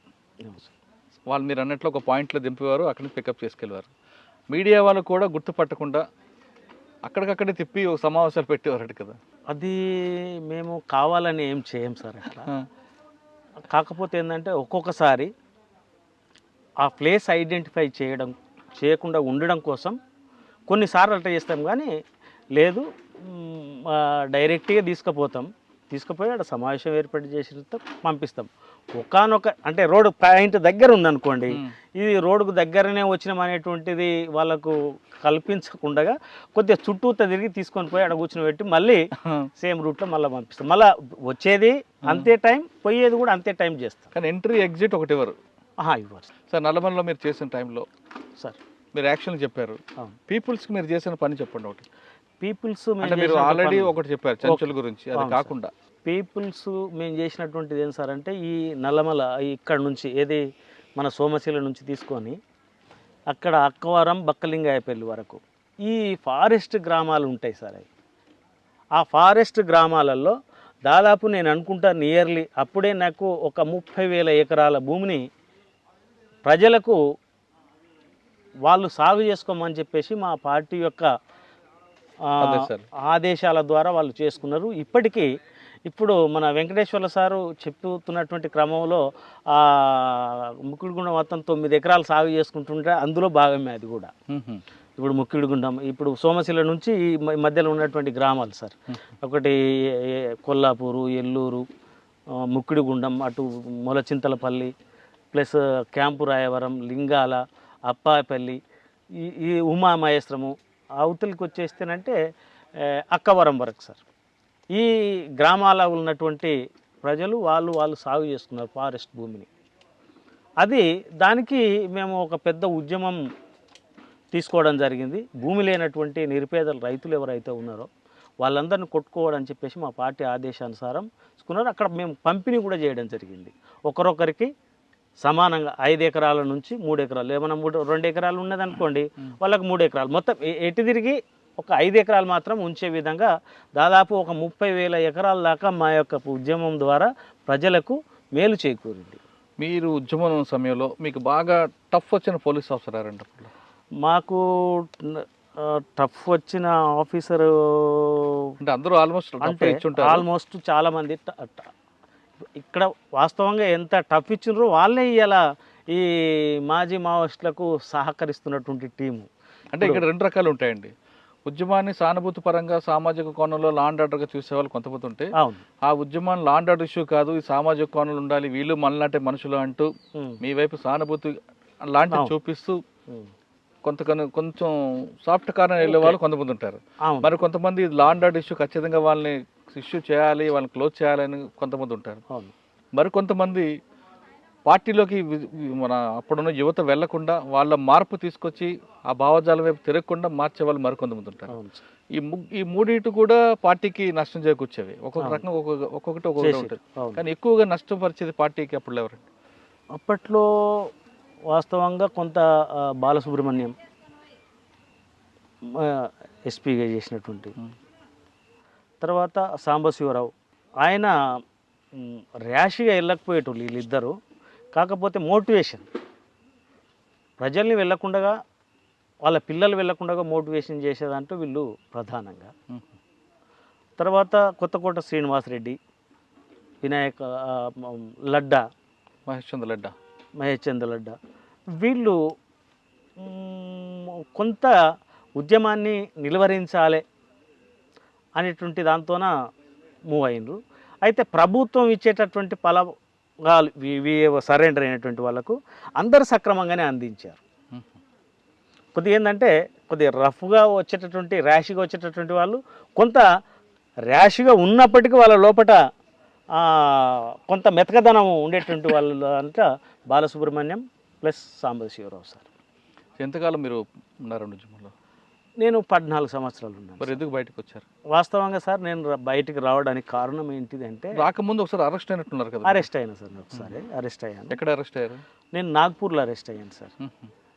వాళ్ళు మీరు అన్నట్లు ఒక పాయింట్లో దింపేవారు, అక్కడి నుంచి పికప్ చేసుకెళ్ళేవారు. మీడియా వాళ్ళు కూడా గుర్తుపట్టకుండా అక్కడికక్కడే తిప్పి ఒక సమావేశాలు పెట్టేవారు కదా. అది మేము కావాలని ఏం చేయం సార్ అట్లా. కాకపోతే ఏంటంటే ఒక్కొక్కసారి ఆ ప్లేస్ ఐడెంటిఫై చేయకుండా ఉండడం కోసం కొన్నిసార్లు అట్లా చేస్తాం. కానీ లేదు, డైరెక్ట్గా తీసుకుపోయి అక్కడ సమావేశం ఏర్పాటు చేసి పంపిస్తాం. ఒకనొక అంటే రోడ్డు పాయింట్ దగ్గర ఉందనుకోండి, ఇది రోడ్డుకు దగ్గరనే వచ్చినాం అనేటువంటిది వాళ్ళకు కల్పించకుండా కొద్దిగా చుట్టూతో తిరిగి తీసుకొని పోయి అక్కడ కూర్చొని పెట్టి మళ్ళీ సేమ్ రూట్లో మళ్ళీ పంపిస్తాం. మళ్ళీ వచ్చేది అంతే టైం, పోయేది కూడా అంతే టైం చేస్తాం. కానీ ఎంట్రీ ఎగ్జిట్ ఒకటి ఇవ్వరు. ఇవ్వరు సార్. నల్లమలలో మీరు చేసిన టైంలో సార్ మీరు యాక్షన్లు చెప్పారు. పీపుల్స్కి మీరు చేసిన పని చెప్పండి ఒకటి. పీపుల్స్ అంటే మీరు ఆల్రెడీ ఒకటి చెప్పారు చెంచుల గురించి, అది కాకుండా పీపుల్స్ మేము చేసినటువంటిది ఏం సార్ అంటే, ఈ నల్లమల ఇక్కడ నుంచి ఏది మన సోమశిల నుంచి తీసుకొని అక్కడ అక్కవరం బక్కలింగాయపల్లి వరకు ఈ ఫారెస్ట్ గ్రామాలు ఉంటాయి సార్. అవి ఆ ఫారెస్ట్ గ్రామాలలో దాదాపు నేను అనుకుంటా నియర్లీ అప్పుడే నాకు ఒక 30,000 ఎకరాల భూమిని ప్రజలకు వాళ్ళు సాగు చేసుకోమని చెప్పేసి మా పార్టీ యొక్క ఆదేశాల ద్వారా వాళ్ళు చేసుకున్నారు. ఇప్పటికీ ఇప్పుడు మన వెంకటేశ్వర్ల సారు చెప్తున్నటువంటి క్రమంలో ముక్కిడిగుండం మొత్తం 9 ఎకరాలు సాగు చేసుకుంటుంటే అందులో భాగమే అది కూడా. ఇప్పుడు ముక్కిడిగుండం, ఇప్పుడు సోమశిల నుంచి ఈ మధ్యలో ఉన్నటువంటి గ్రామాలు సార్, ఒకటి కొల్లాపూరు, ఎల్లూరు, ముక్కిడిగుండం, అటు మొలచింతలపల్లి, ప్లస్ క్యాంపు రాయవరం, లింగాల, అప్పాపల్లి, ఈ ఉమామహేశ్వరము, అవతలికి వచ్చేస్తేనంటే అక్కవరం వరకు సార్. ఈ గ్రామాల ఉన్నటువంటి ప్రజలు వాళ్ళు సాగు చేసుకున్నారు ఫారెస్ట్ భూమిని. అది దానికి మేము ఒక పెద్ద ఉద్యమం తీసుకోవడం జరిగింది. భూమి లేనటువంటి నిరుపేదల రైతులు ఎవరైతే ఉన్నారో వాళ్ళందరినీ కొట్టుకోవడం చెప్పేసి మా పార్టీ ఆదేశానుసారం తీసుకున్నారు. అక్కడ మేము పంపిణీ కూడా చేయడం జరిగింది. ఒకరొకరికి సమానంగా 5 ఎకరాల నుంచి 3 ఎకరాలు, ఏమైనా 2 ఎకరాలు ఉన్నదనుకోండి వాళ్ళకి 3 ఎకరాలు, మొత్తం ఎటు తిరిగి ఒక 5 ఎకరాలు మాత్రం ఉంచే విధంగా దాదాపు ఒక 30,000 ఎకరాల దాకా మా యొక్క ఉద్యమం ద్వారా ప్రజలకు మేలు చేకూరింది. మీరు ఉద్యమం సమయంలో మీకు బాగా టఫ్ వచ్చిన పోలీస్ ఆఫీసర్ ఎవరండి? మాకు టఫ్ వచ్చిన ఆఫీసరు అంటే అందరూ ఆల్మోస్ట్ చాలామంది ఇక్కడ వాస్తవంగా ఎంత టఫ్ ఇచ్చినారో వాళ్ళే ఇలా ఈ మాజీ మావోయిస్టులకు సహకరిస్తున్నటువంటి టీము. అంటే ఇక్కడ 2 రకాలు ఉంటాయండి. ఉద్యమాన్ని సానుభూతి పరంగా సామాజిక కోణంలో లాండ్ ఆర్డర్గా చూసేవాళ్ళు కొంతమంది ఉంటే, ఆ ఉద్యమాన్ని లాండ్ ఆర్డర్ ఇష్యూ కాదు, ఈ సామాజిక కోణంలో ఉండాలి, వీళ్ళు మనలాంటి మనుషులు అంటూ మీ వైపు సానుభూతి లాంటివి చూపిస్తూ కొంచెం సాఫ్ట్ కార్నర్ వెళ్ళే వాళ్ళు కొంతమంది ఉంటారు. మరి కొంతమంది లాండ్ ఆర్డర్ ఇష్యూ ఖచ్చితంగా వాళ్ళని ఇష్యూ చేయాలి, వాళ్ళని క్లోజ్ చేయాలని కొంతమంది ఉంటారు. మరి కొంతమంది పార్టీలోకి మన అప్పుడున్న యువత వెళ్లకుండా వాళ్ళ మార్పు తీసుకొచ్చి ఆ భావజాలం వైపు తిరగకుండా మార్చే వాళ్ళు మరికొంతమంది ఉంటారు. ఈ మూడింటి కూడా పార్టీకి నష్టం చేకూర్చేవి. ఒక్కొక్క రకంగా ఒక్కొక్కటి ఉంటుంది. కానీ ఎక్కువగా నష్టపరిచేది పార్టీకి అప్పుడు ఎవరండి? అప్పట్లో వాస్తవంగా కొంత బాలసుబ్రహ్మణ్యం ఎస్పీగా చేసినటువంటి, తర్వాత సాంబశివరావు, ఆయన ర్యాష్గా వెళ్ళకపోయేటోళ్ళు వీళ్ళిద్దరూ. కాకపోతే మోటివేషన్, ప్రజల్ని వెళ్ళకుండా వాళ్ళ పిల్లలు వెళ్ళకుండా మోటివేషన్ చేసేదంటూ వీళ్ళు ప్రధానంగా. తర్వాత కొత్తకోట శ్రీనివాసరెడ్డి, వినాయక లడ్డా, మహేష్ చంద్ర లడ్డా, వీళ్ళు కొంత ఉద్యమాన్ని నిలువరించాలి అనేటువంటి దాంతోన మూవ్ అయినరు. అయితే ప్రభుత్వం ఇచ్చేటటువంటి ఫలాలు సరెండర్ అయినటువంటి వాళ్ళకు అందరు సక్రమంగానే అందించారు. కొద్దిగా ఏంటంటే కొద్దిగా రఫ్గా వచ్చేటటువంటి ర్యాష్గా వచ్చేటటువంటి వాళ్ళు కొంత ర్యాష్గా ఉన్నప్పటికీ వాళ్ళ లోపల కొంత మెతకదనం ఉండేటువంటి వాళ్ళు అంట బాలసుబ్రహ్మణ్యం ప్లస్ సాంబశివరావు సార్. ఎంతకాలం మీరు ఉన్నారు ఉద్యమంలో? నేను 14 సంవత్సరాలు ఉన్నాను. మరి ఎందుకు బయటకు వచ్చారు? వాస్తవంగా సార్ నేను బయటికి రావడానికి కారణం ఏంటిది అంటే, రాకముందు ఒకసారి అరెస్ట్ అయినట్టున్నారు కదా? అరెస్ట్ అయినా సార్, ఒకసారి అరెస్ట్ అయ్యాను. ఎక్కడ అరెస్ట్ అయ్యారు? నేను నాగ్పూర్లో అరెస్ట్ అయ్యాను సార్.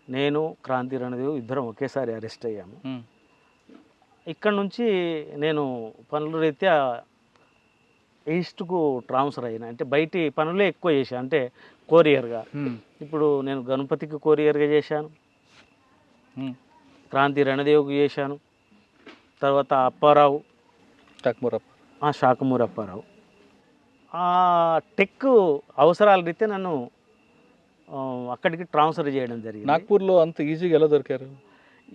నేను క్రాంతి రణదేవ్ ఇద్దరం ఒకేసారి అరెస్ట్ అయ్యాము. ఇక్కడ నుంచి నేను పనుల రీత్యా ఈస్ట్కు ట్రాన్స్ఫర్ అయినా, అంటే బయటి పనులే ఎక్కువ చేశాను, అంటే కొరియర్గా. ఇప్పుడు నేను గణపతికి కొరియర్గా చేశాను, క్రాంతి రణదేవ్కి చేశాను, తర్వాత అప్పారావు, శాఖమూరి అప్పారావు. ఆ టెక్ అవసరాల రీత్యా నన్ను అక్కడికి ట్రాన్స్ఫర్ చేయడం జరిగింది. నాగ్పూర్లో అంత ఈజీగా ఎలా దొరికారు?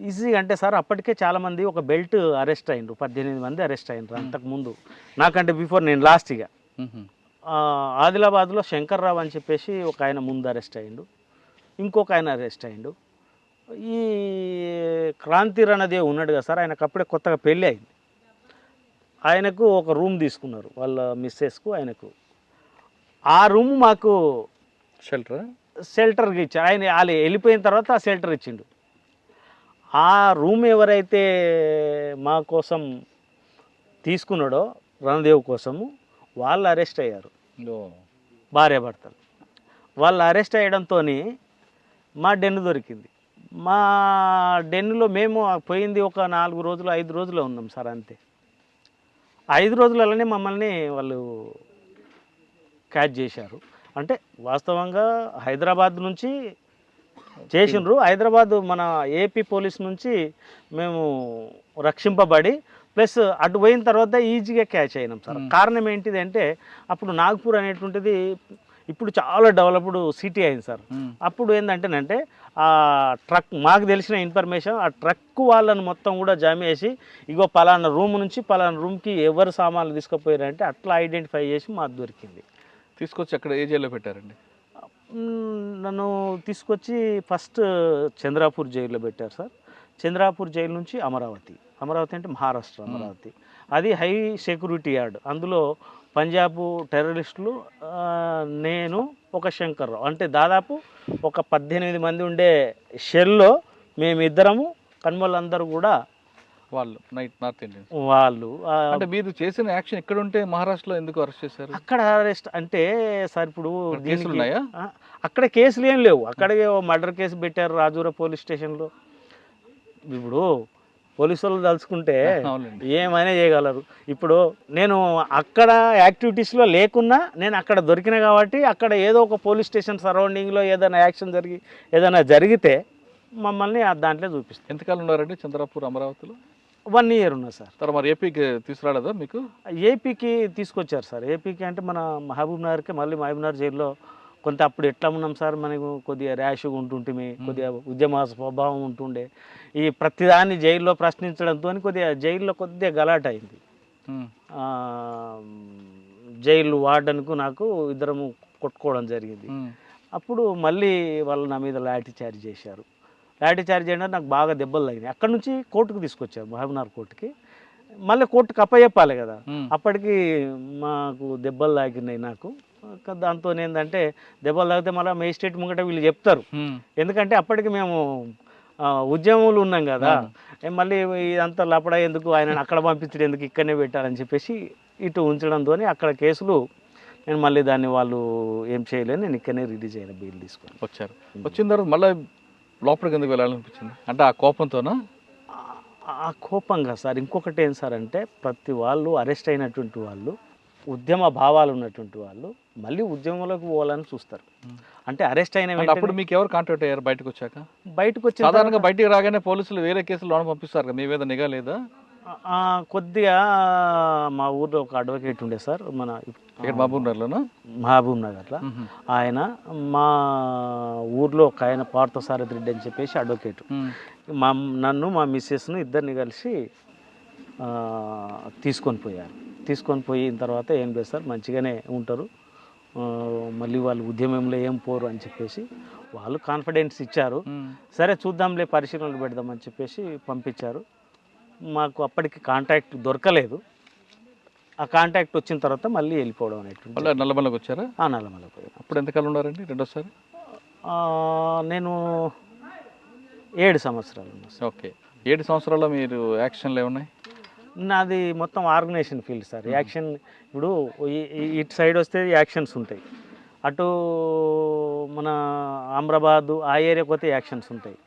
ఈజీగా అంటే సార్, అప్పటికే చాలామంది ఒక బెల్ట్ అరెస్ట్ అయినరు, 18 మంది అరెస్ట్ అయినరు అంతకుముందు నాకంటే బిఫోర్. నేను లాస్ట్గా ఆదిలాబాద్లో శంకర్రావు అని చెప్పేసి ఒక ఆయన ముందు అరెస్ట్ అయ్యిండు, ఇంకొక ఆయన అరెస్ట్ అయ్యిండు. ఈ క్రాంతి రణదేవ్ ఉన్నాడు కదా సార్, ఆయనకు అప్పుడే కొత్తగా పెళ్ళి అయింది. ఆయనకు ఒక రూమ్ తీసుకున్నారు వాళ్ళ మిస్సెస్కు ఆయనకు. ఆ రూమ్ మాకు షెల్టర్కి ఇచ్చారు. ఆయన వాళ్ళు వెళ్ళిపోయిన తర్వాత ఆ షెల్టర్ ఇచ్చిండు. ఆ రూమ్ ఎవరైతే మా కోసం తీసుకున్నాడో రణదేవ్ కోసము, వాళ్ళు అరెస్ట్ అయ్యారు, భార్యాభర్తలు. వాళ్ళు అరెస్ట్ అయ్యడంతో మా డెన్ను దొరికింది. మా డెన్నులో మేము పోయింది ఒక 4 రోజులు 5 రోజులు ఉన్నాం సార్, అంతే. 5 రోజులలోనే మమ్మల్ని వాళ్ళు క్యాచ్ చేశారు. అంటే వాస్తవంగా హైదరాబాద్ నుంచి చేసిండ్రు, హైదరాబాద్ మన ఏపీ పోలీస్ నుంచి మేము రక్షింపబడి ప్లస్ అటు పోయిన తర్వాత ఈజీగా క్యాచ్ అయినాం సార్. కారణం ఏంటిది అంటే అప్పుడు నాగ్పూర్ అనేటువంటిది ఇప్పుడు చాలా డెవలప్డ్ సిటీ అయింది సార్. అప్పుడు ఏంటంటేనంటే ఆ ట్రక్, మాకు తెలిసిన ఇన్ఫర్మేషన్, ఆ ట్రక్ వాళ్ళని మొత్తం కూడా జామ్ చేసి ఇగో పలానా రూమ్ నుంచి పలానా రూమ్కి ఎవరు సామాన్లు తీసుకుపోయారంటే అట్లా ఐడెంటిఫై చేసి మాకు దొరికింది. తీసుకొచ్చి అక్కడ ఏ జైల్లో పెట్టారండి? నన్ను తీసుకొచ్చి ఫస్ట్ చంద్రాపూర్ జైల్లో పెట్టారు సార్. చంద్రాపూర్ జైలు నుంచి అమరావతి అంటే మహారాష్ట్ర అమరావతి, అది హై సెక్యూరిటీ యార్డ్. అందులో పంజాబ్ టెర్రరిస్టులు, నేను, ఒక శంకర్రావు, అంటే దాదాపు ఒక 18 మంది ఉండే షెల్లో మేమిద్దరము, కన్మలందరూ కూడా వాళ్ళు నార్త్ ఇండియన్స్. వాళ్ళు అంటే మీరు చేసిన యాక్షన్ ఎక్కడ ఉంటే మహారాష్ట్రలో ఎందుకు అరెస్ట్ చేశారు? అక్కడ అరెస్ట్ అంటే సార్ ఇప్పుడు కేసులు ఉన్నాయా? అక్కడ కేసులు ఏం లేవు. అక్కడే మర్డర్ కేసు పెట్టారు రాజూరా పోలీస్ స్టేషన్లో. ఇప్పుడు పోలీసు వాళ్ళు తలుచుకుంటే ఏమైనా చేయగలరు. ఇప్పుడు నేను అక్కడ యాక్టివిటీస్లో లేకున్నా నేను అక్కడ దొరికిన కాబట్టి అక్కడ ఏదో ఒక పోలీస్ స్టేషన్ సరౌండింగ్లో ఏదైనా యాక్షన్ ఏదైనా జరిగితే మమ్మల్ని దాంట్లో చూపిస్తాం. ఎంతకాలం ఉన్నారండి చంద్రాపూర్ అమరావతిలో? 1 year ఉన్నా సార్. తర్వాత మరి ఏపీకి తీసుకురాలేదా మీకు? ఏపీకి తీసుకొచ్చారు సార్. ఏపీకి అంటే మన మహబూబ్ నగర్కి, మళ్ళీ మహబూబ్ నగర్ జైల్లో కొంత అప్పుడు ఎట్లా ఉన్నాం సార్, మనకు కొద్దిగా ర్యాష్గా ఉంటుంటే, కొద్దిగా ఉద్యమ స్వభావం ఉంటుండే. ఈ ప్రతిదాన్ని జైల్లో ప్రశ్నించడంతో కొద్దిగా జైల్లో కొద్దిగా గలాట అయింది. జైలు వార్డెన్కు నాకు ఇద్దరము కొట్టుకోవడం జరిగింది. అప్పుడు మళ్ళీ వాళ్ళు నా మీద లాఠీ చార్జ్ చేశారు. లాఠీ చార్జ్ చేయడానికి నాకు బాగా దెబ్బలు తగినాయి. అక్కడ నుంచి కోర్టుకు తీసుకొచ్చారు, మహబూబ్నగర్ కోర్టుకి. మళ్ళీ కోర్టుకు అప్పచెప్పాలి కదా, అప్పటికి మాకు దెబ్బలు తాకినాయి నాకు. దాంతో ఏంటంటే దెబ్బలు తాగితే మళ్ళీ మేజిస్ట్రేట్ ముంగట వీళ్ళు చెప్తారు. ఎందుకంటే అప్పటికి మేము ఉద్యమంలో ఉన్నాం కదా, మళ్ళీ ఇదంతా లపడా ఎందుకు, ఆయన అక్కడ పంపించడం ఎందుకు, ఇక్కడనే పెట్టాలని చెప్పేసి ఇటు ఉంచడంతో అక్కడ కేసులు నేను మళ్ళీ దాన్ని వాళ్ళు ఏం చేయలేని నేను ఇక్కడనే రిలీజ్ అయిన బెయిల్ తీసుకొని వచ్చారు. వచ్చిన తర్వాత మళ్ళీ లోపలికి ఎందుకు వెళ్ళాలనిపించింది? అంటే ఆ కోపంతోనా? ఆ కోపంగా సార్. ఇంకొకటి ఏం సార్ అంటే ప్రతి వాళ్ళు అరెస్ట్ అయినటువంటి వాళ్ళు, ఉద్యమ భావాలు ఉన్నటువంటి వాళ్ళు మళ్ళీ ఉద్యమంలోకి పోవాలని చూస్తారు. అంటే అరెస్ట్ అయిన అప్పుడు మీకు ఎవరు కాంటాక్ట్ అయ్యారు బయటకు వచ్చాక? బయటకు వచ్చి సాధారణంగా బయటికి రాగానే పోలీసులు వేరే కేసులు లోన పంపిస్తారు కదా, మీ మీద నిఘా లేదా? కొద్దిగా మా ఊర్లో ఒక అడ్వకేట్ ఉండే సార్, మన మహబూబ్ నగర్లో. ఆయన మా ఊర్లో ఒక ఆయన పార్థసారథి రెడ్డి అని చెప్పేసి అడ్వకేట్, నన్ను మా మిస్సెస్ను ఇద్దరిని కలిసి తీసుకొని పోయారు. తీసుకొని పోయిన తర్వాత ఏం లేదు సార్, మంచిగానే ఉంటారు, మళ్ళీ వాళ్ళు ఉద్యమంలో ఏం పోరు అని చెప్పేసి వాళ్ళు కాన్ఫిడెన్స్ ఇచ్చారు. సరే చూద్దాంలే, పరిశీలనలు పెడదామని చెప్పేసి పంపించారు. మాకు అప్పటికి కాంటాక్ట్ దొరకలేదు. ఆ కాంటాక్ట్ వచ్చిన తర్వాత మళ్ళీ వెళ్ళిపోవడం అనేటువంటి. నల్లమలకు వచ్చారా? నల్లమలకు పోయాను. అప్పుడు ఎంతకాలం ఉన్నారండి రెండోసారి? నేను 7 సంవత్సరాలు ఉన్నా. ఓకే, 7 సంవత్సరాల్లో మీరు యాక్షన్లు ఏమున్నాయి? నాది మొత్తం ఆర్గనైజేషన్ ఫీల్డ్ సార్. యాక్షన్ ఇప్పుడు ఇటు సైడ్ వస్తే యాక్షన్స్ ఉంటాయి, అటు మన అమ్రాబాదు ఆ ఏరియాకి పోతే యాక్షన్స్ ఉంటాయి.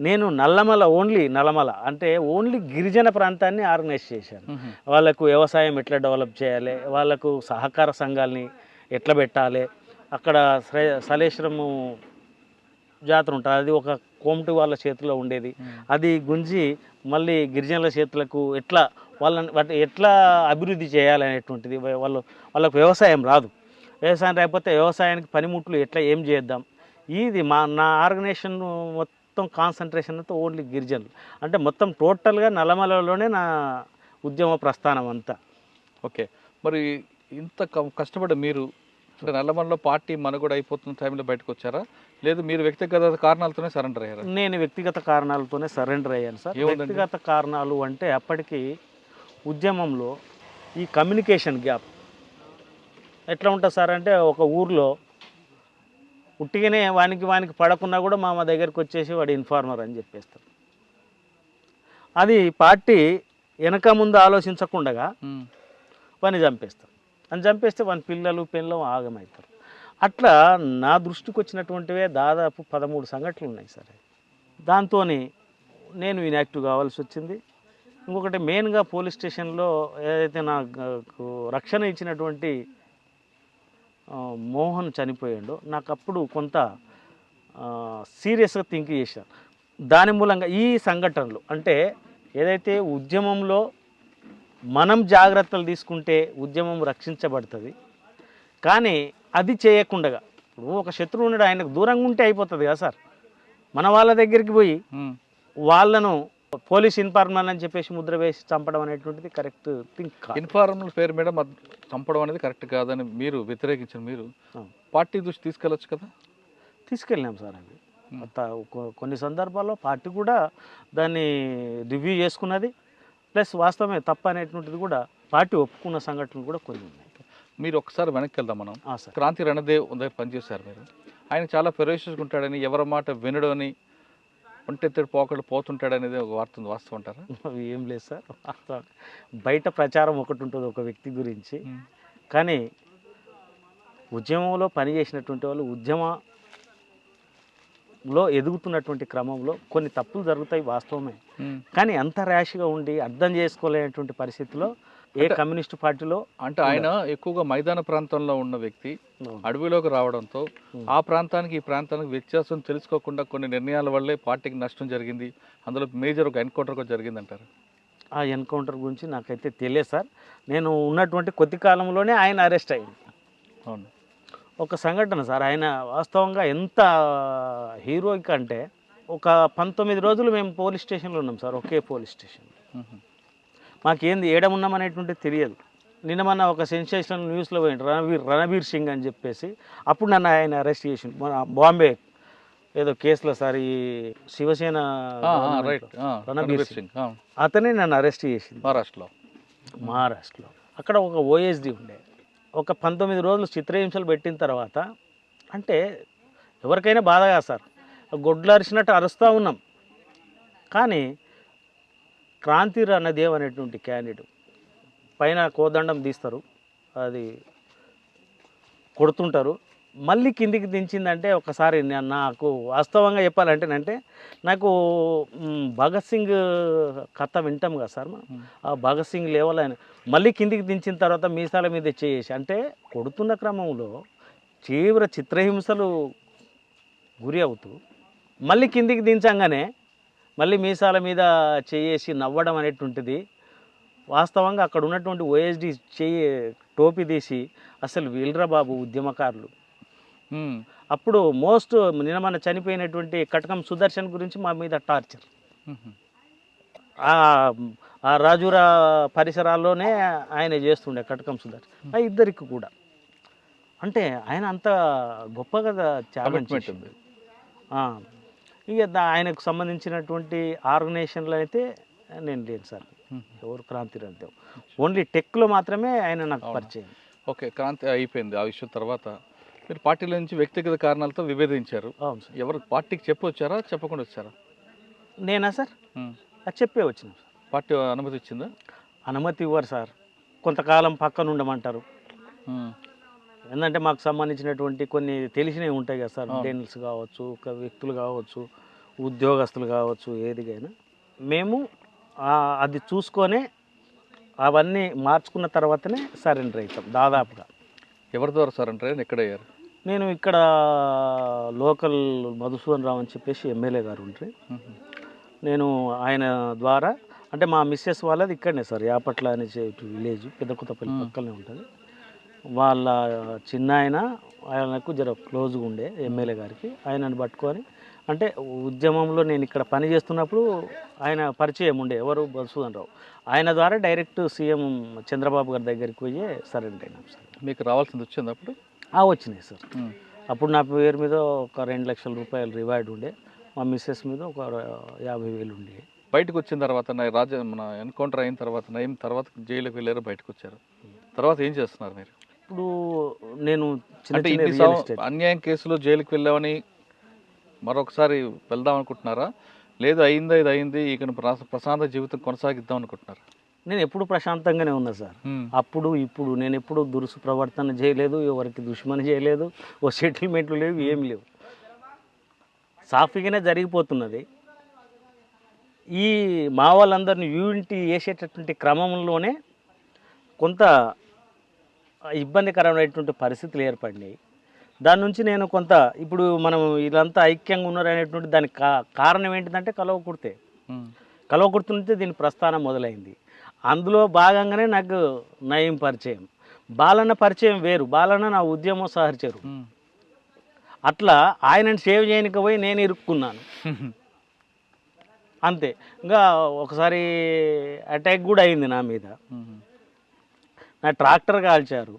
నేను నల్లమల అంటే ఓన్లీ గిరిజన ప్రాంతాన్ని ఆర్గనైజ్ చేశాను. వాళ్ళకు వ్యవసాయం ఎట్లా డెవలప్ చేయాలి, వాళ్ళకు సహకార సంఘాలని ఎట్లా పెట్టాలి, అక్కడ సలేశ్వరము జాతర ఉంటుంది, అది ఒక కోమటి వాళ్ళ చేతిలో ఉండేది, అది గుంజి మళ్ళీ గిరిజనుల చేతులకు ఎట్లా అభివృద్ధి చేయాలనేటువంటిది. వాళ్ళకు వ్యవసాయం రాదు, వ్యవసాయం రాకపోతే వ్యవసాయానికి పనిముట్లు ఏం చేద్దాం, ఇది నా ఆర్గనైజేషన్ మొత్తం కాన్సన్ట్రేషన్ అంతా ఓన్లీ గిరిజనులు. అంటే మొత్తం టోటల్గా నల్లమలలోనే నా ఉద్యమ ప్రస్థానం అంతా. ఓకే, మరి ఇంత కష్టపడి మీరు అంటే నల్లమల్లో పార్టీ మనుగడ అయిపోతున్న టైంలో బయటకు వచ్చారా, లేదు మీరు వ్యక్తిగత కారణాలతోనే సరెండర్ అయ్యారా? నేను వ్యక్తిగత కారణాలతోనే సరెండర్ అయ్యాను సార్. ఏముందండి? వ్యక్తిగత కారణాలు అంటే అప్పటికి ఉద్యమంలో ఈ కమ్యూనికేషన్ గ్యాప్ ఎట్లా ఉంటుంది సార్ అంటే, ఒక ఊర్లో ఉట్టిగానే వానికి పడకున్నా కూడా మా దగ్గరికి వచ్చేసి వాడు ఇన్ఫార్మర్ అని చెప్పేస్తారు. అది పార్టీ వెనక ముందు ఆలోచించకుండా వాడిని చంపేస్తారు. అని చంపేస్తే వాని పిల్లలు ఆగమవుతారు. అట్లా నా దృష్టికి వచ్చినటువంటివే దాదాపు 13 సంఘటనలు ఉన్నాయి సార్. దాంతో నేను ఇన్యాక్టివ్ కావాల్సి వచ్చింది. ఇంకొకటి మెయిన్గా పోలీస్ స్టేషన్లో ఏదైతే నాకు రక్షణ ఇచ్చినటువంటి మోహన్ చనిపోయాడో, నాకు అప్పుడు కొంత సీరియస్గా థింక్ చేశాను. దాని మూలంగా ఈ సంఘటనలు అంటే ఏదైతే ఉద్యమంలో మనం జాగ్రత్తలు తీసుకుంటే ఉద్యమం రక్షించబడుతుంది, కానీ అది చేయకుండా ఇప్పుడు ఒక శత్రువు ఉన్నాడు, ఆయనకు దూరంగా ఉంటే అయిపోతుంది కదా సార్. మన వాళ్ళ దగ్గరికి పోయి వాళ్ళను పోలీస్ ఇన్ఫార్మర్ అని చెప్పేసి ముద్ర వేసి చంపడం అనేటువంటిది కరెక్ట్ థింక్ కాదు. ఇన్ఫార్మల్ పేరు మీద చంపడం అనేది కరెక్ట్ కాదని మీరు వ్యతిరేకించిన మీరు పార్టీ దృష్టి తీసుకెళ్ళొచ్చు కదా? తీసుకెళ్ళినాం సార్. అది కొన్ని సందర్భాల్లో పార్టీ కూడా దాన్ని రివ్యూ చేసుకున్నది, ప్లస్ వాస్తవమే తప్ప అనేటువంటిది కూడా పార్టీ ఒప్పుకున్న సంఘటనలు కూడా కొన్ని ఉన్నాయి. మీరు ఒకసారి వెనక్కి వెళ్దాం మనం. సార్, క్రాంతి రణదేవ్ దగ్గర పనిచేశారు మీరు. ఆయన చాలా ఫెరోషియస్గా ఉంటాడని, ఎవరి మాట వినడు అని, ఒంటెత్తడి పోకడు పోతుంటాడు అనేది ఒక వార్త ఉంది, వాస్తవం అంటారా? ఏం లేదు సార్, బయట ప్రచారం ఒకటి ఉంటుంది ఒక వ్యక్తి గురించి, కానీ ఉద్యమంలో పనిచేసినటువంటి వాళ్ళు ఉద్యమంలో ఎదుగుతున్నటువంటి క్రమంలో కొన్ని తప్పులు జరుగుతాయి, వాస్తవమే. కానీ అంత ర్యాష్గా ఉండి అర్థం చేసుకోలేనటువంటి పరిస్థితిలో ఏ కమ్యూనిస్టు పార్టీలో అంటే ఆయన ఎక్కువగా మైదాన ప్రాంతంలో ఉన్న వ్యక్తి అడవిలోకి రావడంతో ఆ ప్రాంతానికి ఈ ప్రాంతానికి వ్యత్యాసం తెలుసుకోకుండా కొన్ని నిర్ణయాల వల్లే పార్టీకి నష్టం జరిగింది. అందులో మేజర్ ఒక ఎన్కౌంటర్ కూడా జరిగింది అంటారు. ఆ ఎన్కౌంటర్ గురించి నాకైతే తెలియదు సార్. నేను ఉన్నటువంటి కొద్ది కాలంలోనే ఆయన అరెస్ట్ అయ్యింది. అవును, ఒక సంఘటన సార్, ఆయన వాస్తవంగా ఎంత హీరోయిక్ అంటే, ఒక 19 రోజులు మేము పోలీస్ స్టేషన్లో ఉన్నాం సార్, ఒకే పోలీస్ స్టేషన్. మాకేంది ఏడమున్నామనేటువంటిది తెలియదు. నిన్న మొన్న ఒక సెన్సేషనల్ న్యూస్లో పోయింది రణబీర్ సింగ్ అని చెప్పేసి, అప్పుడు నన్ను ఆయన అరెస్ట్ చేసిండు మన బాంబే ఏదో కేసులో సార్, ఈ శివసేన రణబీర్ సింగ్ అతనే నన్ను అరెస్ట్ చేసింది మహారాష్ట్రలో. అక్కడ ఒక ఓఎస్డి ఉండే, ఒక 19 రోజులు చిత్రహింసలు పెట్టిన తర్వాత, అంటే ఎవరికైనా బాధగా సార్, గొడ్లు అరిచినట్టు అరుస్తూ ఉన్నాం. కానీ క్రాంతి రణదేవ్ అనేటువంటి క్యాండిడేట్ పైన కోదండం తీస్తారు, అది కొడుతుంటారు, మళ్ళీ కిందికి దించిందంటే ఒకసారి నాకు వాస్తవంగా చెప్పాలంటేనంటే, నాకు భగత్ సింగ్ కథ వింటాం కదా సార్, ఆ భగత్ సింగ్ లెవెల్ ఆయన మళ్ళీ కిందికి దించిన తర్వాత మీసాల మీద చేసి, అంటే కొడుతున్న క్రమంలో తీవ్ర చిత్రహింసలు గురి అవుతూ మళ్ళీ కిందికి దించంగానే మళ్ళీ మీసాల మీద చేసి నవ్వడం అనేటువంటిది, వాస్తవంగా అక్కడ ఉన్నటువంటి ఓఎస్డి టోపీ తీసి అసలు వీళ్ళరా బాబు ఉద్యమకారులు. అప్పుడు మోస్ట్ నిన్న మన చనిపోయినటువంటి కటకం సుదర్శన్ గురించి మా మీద టార్చర్, ఆ రాజురా పరిసరాల్లోనే ఆయన చేస్తుండే కటకం సుదర్శన్, ఆ ఇద్దరికి కూడా. అంటే ఆయన అంత గొప్పగా త్యాగం చేసింది. ఇక ఆయనకు సంబంధించినటువంటి ఆర్గనైజేషన్లో అయితే నేను లేను సార్. ఎవరు క్రాంతి రణదేవ్, ఓన్లీ టెక్లో మాత్రమే ఆయన నాకు పరిచయం. ఓకే, క్రాంతి అయిపోయింది. ఆ విషయం తర్వాత మీరు పార్టీలో నుంచి వ్యక్తిగత కారణాలతో విభేదించారు. అవును సార్. ఎవరు పార్టీకి చెప్పొచ్చారా, చెప్పకుండా వచ్చారా? నేనా సార్, అది చెప్పే వచ్చినాం సార్. పార్టీ అనుమతి ఇచ్చిందా? అనుమతి ఇవ్వరు సార్, కొంతకాలం పక్కన ఉండమంటారు. ఎందుకంటే మాకు సంబంధించినటువంటి కొన్ని తెలిసినవి ఉంటాయి కదా సార్, డెనల్స్ కావచ్చు, వ్యక్తులు కావచ్చు, ఉద్యోగస్తులు కావచ్చు, ఏదిగైనా మేము అది చూసుకొని అవన్నీ మార్చుకున్న తర్వాతనే సరెండర్ అవుతాం దాదాపుగా. ఎవరి ద్వారా సరెండర్ అయ్యారు, ఎక్కడ అయ్యారు? నేను ఇక్కడ లోకల్ మధుసూదన్ రావు అని చెప్పేసి ఎమ్మెల్యే గారు ఉంటారు, నేను ఆయన ద్వారా, అంటే మా మిస్సెస్ వాళ్ళది ఇక్కడనే సార్, యాపట్ల అనే విలేజ్ పెద్దకొత్తపల్లి పక్కనే ఉంటుంది. వాళ్ళ చిన్న ఆయనకు జర క్లోజ్గా ఉండే ఎమ్మెల్యే గారికి, ఆయనను పట్టుకొని, అంటే ఉద్యమంలో నేను ఇక్కడ పని చేస్తున్నప్పుడు ఆయన పరిచయం ఉండే, ఎవరు మధుసూదన్ రావు, ఆయన ద్వారా డైరెక్ట్ సీఎం చంద్రబాబు గారి దగ్గరికి పోయి సరెండర్ అయినాం సార్. మీకు రావాల్సింది వచ్చింది అప్పుడు? వచ్చినాయి సార్. అప్పుడు నా పేరు మీద ఒక 2 లక్షల రూపాయలు రివార్డ్ ఉండే, మా మిస్సెస్ మీద ఒక 50,000 ఉండే. బయటకు వచ్చిన తర్వాత మన ఎన్కౌంటర్ అయిన తర్వాత నయం తర్వాత జైలుకి వెళ్ళారు, బయటకు వచ్చారు. తర్వాత ఏం చేస్తున్నారు మీరు? ఇప్పుడు నేను చిన్న అంటే చిన్న ఇన్ని రియల్ ఎస్టేట్ అన్యాయం కేసులో జైలుకి వెళ్ళామని మరొకసారి వెళ్దాం అనుకుంటున్నారా? లేదు అయిందా ఇది అయింది ఇక ప్రశాంత జీవితం కొనసాగిద్దాం అనుకుంటున్నారా? నేను ఎప్పుడు ప్రశాంతంగానే ఉన్నా సార్. అప్పుడు ఇప్పుడు నేను ఎప్పుడు దురుసు ప్రవర్తన చేయలేదు, ఎవరికి దుష్మని చేయలేదు, ఓ సెటిల్మెంట్లు లేవు, ఏమి లేవు, సాఫీగానే జరిగిపోతున్నది. ఈ మా వాళ్ళందరినీ యూనిటీ వేసేటటువంటి క్రమంలోనే కొంత ఇబ్బందికరమైనటువంటి పరిస్థితులు ఏర్పడినాయి. దాని నుంచి నేను కొంత ఇప్పుడు మనం వీళ్ళంతా ఐక్యంగా ఉన్నారు అనేటువంటి దానికి కారణం ఏంటిదంటే కలవకుర్తి నుంచి దీని ప్రస్థానం మొదలైంది. అందులో భాగంగానే నాకు నయం పరిచయం, బాలన్న పరిచయం వేరు, బాలన్న నా ఉద్యమం సహచరు. అట్లా ఆయనను సేవ్ చేయడానికి పోయి నేను ఇరుక్కున్నాను అంతే. ఇంకా ఒకసారి అటాక్ కూడా అయింది నా మీద, నా ట్రాక్టర్ కాల్చారు.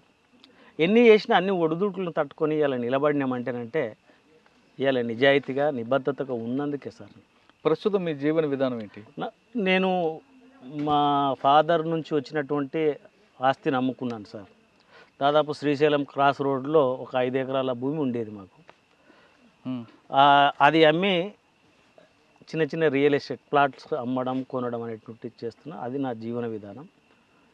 ఎన్ని చేసినా అన్ని ఒడిదుడుకులను తట్టుకొని ఇలా నిలబడినామంటేనంటే ఇలా నిజాయితీగా నిబద్ధతగా ఉన్నందుకే సార్. ప్రస్తుతం మీ జీవన విధానం ఏంటి? నేను మా ఫాదర్ నుంచి వచ్చినటువంటి ఆస్తిని అమ్ముకున్నాను సార్. దాదాపు శ్రీశైలం క్రాస్ రోడ్లో ఒక 5 ఎకరాల భూమి ఉండేది మాకు. అది అమ్మి చిన్న చిన్న రియల్ ఎస్టేట్ ప్లాట్స్ అమ్మడం కొనడం అనేటువంటి చేస్తున్నా. అది నా జీవన విధానం.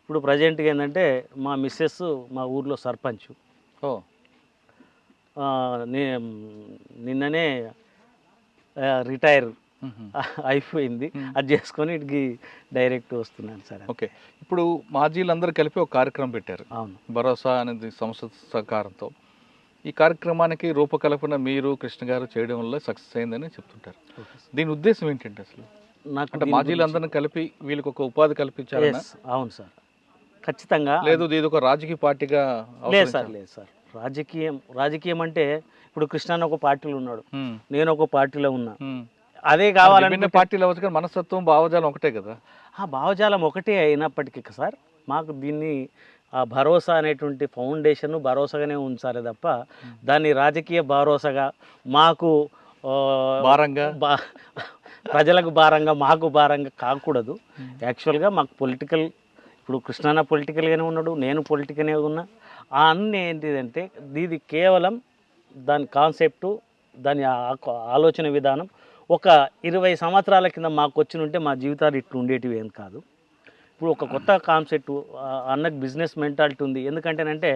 ఇప్పుడు ప్రజెంట్గా ఏంటంటే మా మిస్సెస్ మా ఊర్లో సర్పంచ్. నిన్ననే రిటైర్ అయిపోయింది, అది చేసుకొని ఇటుకి డైరెక్ట్ వస్తున్నాను సార్. ఓకే, ఇప్పుడు మాజీలందరూ కలిపి ఒక కార్యక్రమం పెట్టారు. అవును, భరోసా అనేది సంస్థ సహకారంతో. ఈ కార్యక్రమానికి రూపకల్పన మీరు కృష్ణ గారు చేయడం వల్ల సక్సెస్ అయిందని చెప్తుంటారు. దీని ఉద్దేశం ఏంటంటే అసలు అంటే మాజీలందరినీ కలిపి వీళ్ళకి ఒక ఉపాధి కల్పించారు? అవును సార్, ఖచ్చితంగా. లేదు ఇది ఒక రాజకీయ పార్టీగా? లేదు సార్, రాజకీయం అంటే ఇప్పుడు కృష్ణ ఒక పార్టీలో ఉన్నాడు, నేను ఒక పార్టీలో ఉన్నా. అదే కావాలంటే పార్టీలో వచ్చి మనస్తత్వం భావజాలం ఒకటే కదా. ఆ భావజాలం ఒకటే అయినప్పటికీ సార్ మాకు దీన్ని ఆ భరోసా అనేటువంటి ఫౌండేషన్ భరోసాగానే ఉంచాలి తప్ప దాన్ని రాజకీయ భరోసాగా మాకు భారంగా ప్రజలకు భారంగా మాకు భారంగా కాకూడదు. యాక్చువల్గా మాకు పొలిటికల్, ఇప్పుడు కృష్ణన్న పొలిటికల్గానే ఉన్నాడు, నేను పొలిటికల్గానే ఉన్నా. ఆ అన్నీ ఏంటిదంటే ఇది కేవలం దాని కాన్సెప్టు, దాని ఆలోచన విధానం ఒక 20 సంవత్సరాల కింద మాకు వచ్చినుంటే మా జీవితాలు ఇట్లు ఉండేటివి ఏం కాదు. ఇప్పుడు ఒక కొత్త కాన్సెప్ట్, అన్నకు బిజినెస్ మెంటాలిటీ ఉంది. ఎందుకంటేనంటే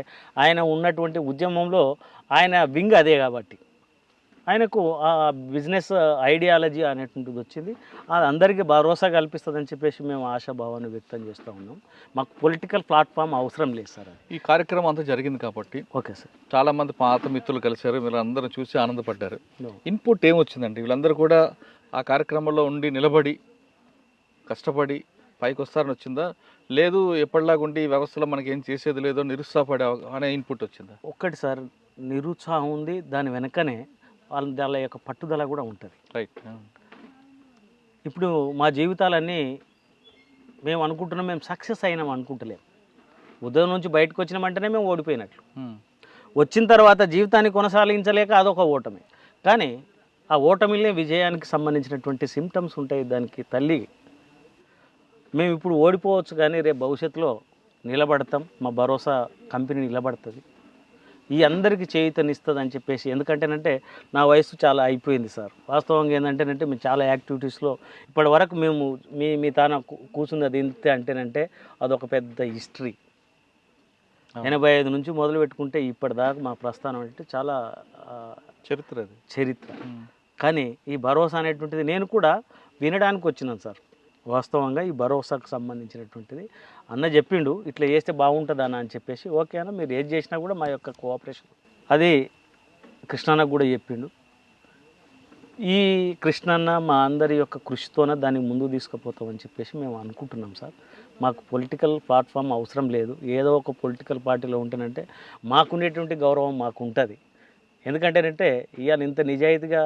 ఆయన ఉన్నటువంటి ఉద్యమంలో ఆయన వింగ్ అదే కాబట్టి ఆయనకు ఆ బిజినెస్ ఐడియాలజీ అనేటువంటిది వచ్చింది. అది అందరికీ భరోసా కల్పిస్తుందని చెప్పేసి మేము ఆశాభావాన్ని వ్యక్తం చేస్తూ ఉన్నాం. మాకు పొలిటికల్ ప్లాట్ఫామ్ అవసరం లేదు సార్. ఈ కార్యక్రమం అంతా జరిగింది కాబట్టి ఓకే సార్, చాలామంది పాత మిత్రులు కలిశారు, మీరు అందరూ చూసి ఆనందపడ్డారు. ఇన్పుట్ ఏమొచ్చిందండి? వీళ్ళందరూ కూడా ఆ కార్యక్రమంలో ఉండి నిలబడి కష్టపడి పైకి వస్తారని వచ్చిందా, లేదు ఎప్పటిలాగా ఉండి ఈ వ్యవస్థలో మనకి ఏం చేసేది లేదో నిరుత్సాహపడే అనే ఇన్పుట్ వచ్చిందా? ఒక్కటి సార్, నిరుత్సాహం ఉంది, దాని వెనకనే వాళ్ళ యొక్క పట్టుదల కూడా ఉంటుంది. రైట్. ఇప్పుడు మా జీవితాలన్నీ మేము అనుకుంటున్నాం, మేము సక్సెస్ అయినాం అనుకుంటలేము. ఉదయం నుంచి బయటకు వచ్చినామంటేనే మేము ఓడిపోయినట్లు. వచ్చిన తర్వాత జీవితాన్ని కొనసాగించలేక అదొక ఓటమి. కానీ ఆ ఓటమిలే విజయానికి సంబంధించినటువంటి సిమ్టమ్స్ ఉంటాయి. దానికి తల్లి మేము ఇప్పుడు ఓడిపోవచ్చు కానీ రేపు భవిష్యత్తులో నిలబడతాం, మా భరోసా కంపెనీ నిలబడుతుంది, ఈ అందరికీ చేయూతనిస్తుంది అని చెప్పేసి. ఎందుకంటేనంటే నా వయసు చాలా అయిపోయింది సార్. వాస్తవంగా ఏంటంటేనంటే మేము చాలా యాక్టివిటీస్లో ఇప్పటి వరకు మేము మీ తాన కూర్చున్నది ఎంత అంటేనంటే అదొక పెద్ద హిస్టరీ. 85 నుంచి మొదలు పెట్టుకుంటే ఇప్పటిదాకా మా ప్రస్థానం అంటే చాలా చరిత్ర. కానీ ఈ భరోసా అనేటువంటిది నేను కూడా వినడానికి వచ్చినాను సార్. వాస్తవంగా ఈ భరోసాకు సంబంధించినటువంటిది అన్న చెప్పిండు, ఇట్లా చేస్తే బాగుంటుంది అన్న అని చెప్పేసి. ఓకే అన్న, మీరు ఏది చేసినా కూడా మా యొక్క కోఆపరేషన్, అది కృష్ణన్నకు కూడా చెప్పిండు. ఈ కృష్ణన్న మా అందరి యొక్క కృషితోనే దాన్ని ముందుకు తీసుకుపోతామని చెప్పేసి మేము అనుకుంటున్నాం సార్. మాకు పొలిటికల్ ప్లాట్ఫామ్ అవసరం లేదు. ఏదో ఒక పొలిటికల్ పార్టీలో ఉంటేనంటే మాకుండేటువంటి గౌరవం మాకు ఉంటుంది. ఎందుకంటేనంటే ఇవాళ ఇంత నిజాయితీగా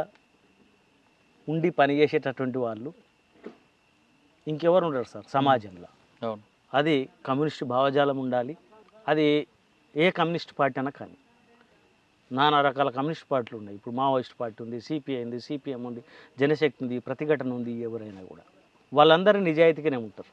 ఉండి పనిచేసేటటువంటి వాళ్ళు ఇంకెవరు ఉండరు సార్ సమాజంలో. అది కమ్యూనిస్ట్ భావజాలం ఉండాలి, అది ఏ కమ్యూనిస్ట్ పార్టీ అయినా కానీ. నానా రకాల కమ్యూనిస్ట్ పార్టీలు ఉన్నాయి. ఇప్పుడు మావోయిస్ట్ పార్టీ ఉంది, సిపిఐ ఉంది, సిపిఎం ఉంది, జనశక్తి ఉంది, ప్రతిఘటన ఉంది. ఎవరైనా కూడా వాళ్ళందరూ నిజాయితీగానే ఉంటారు.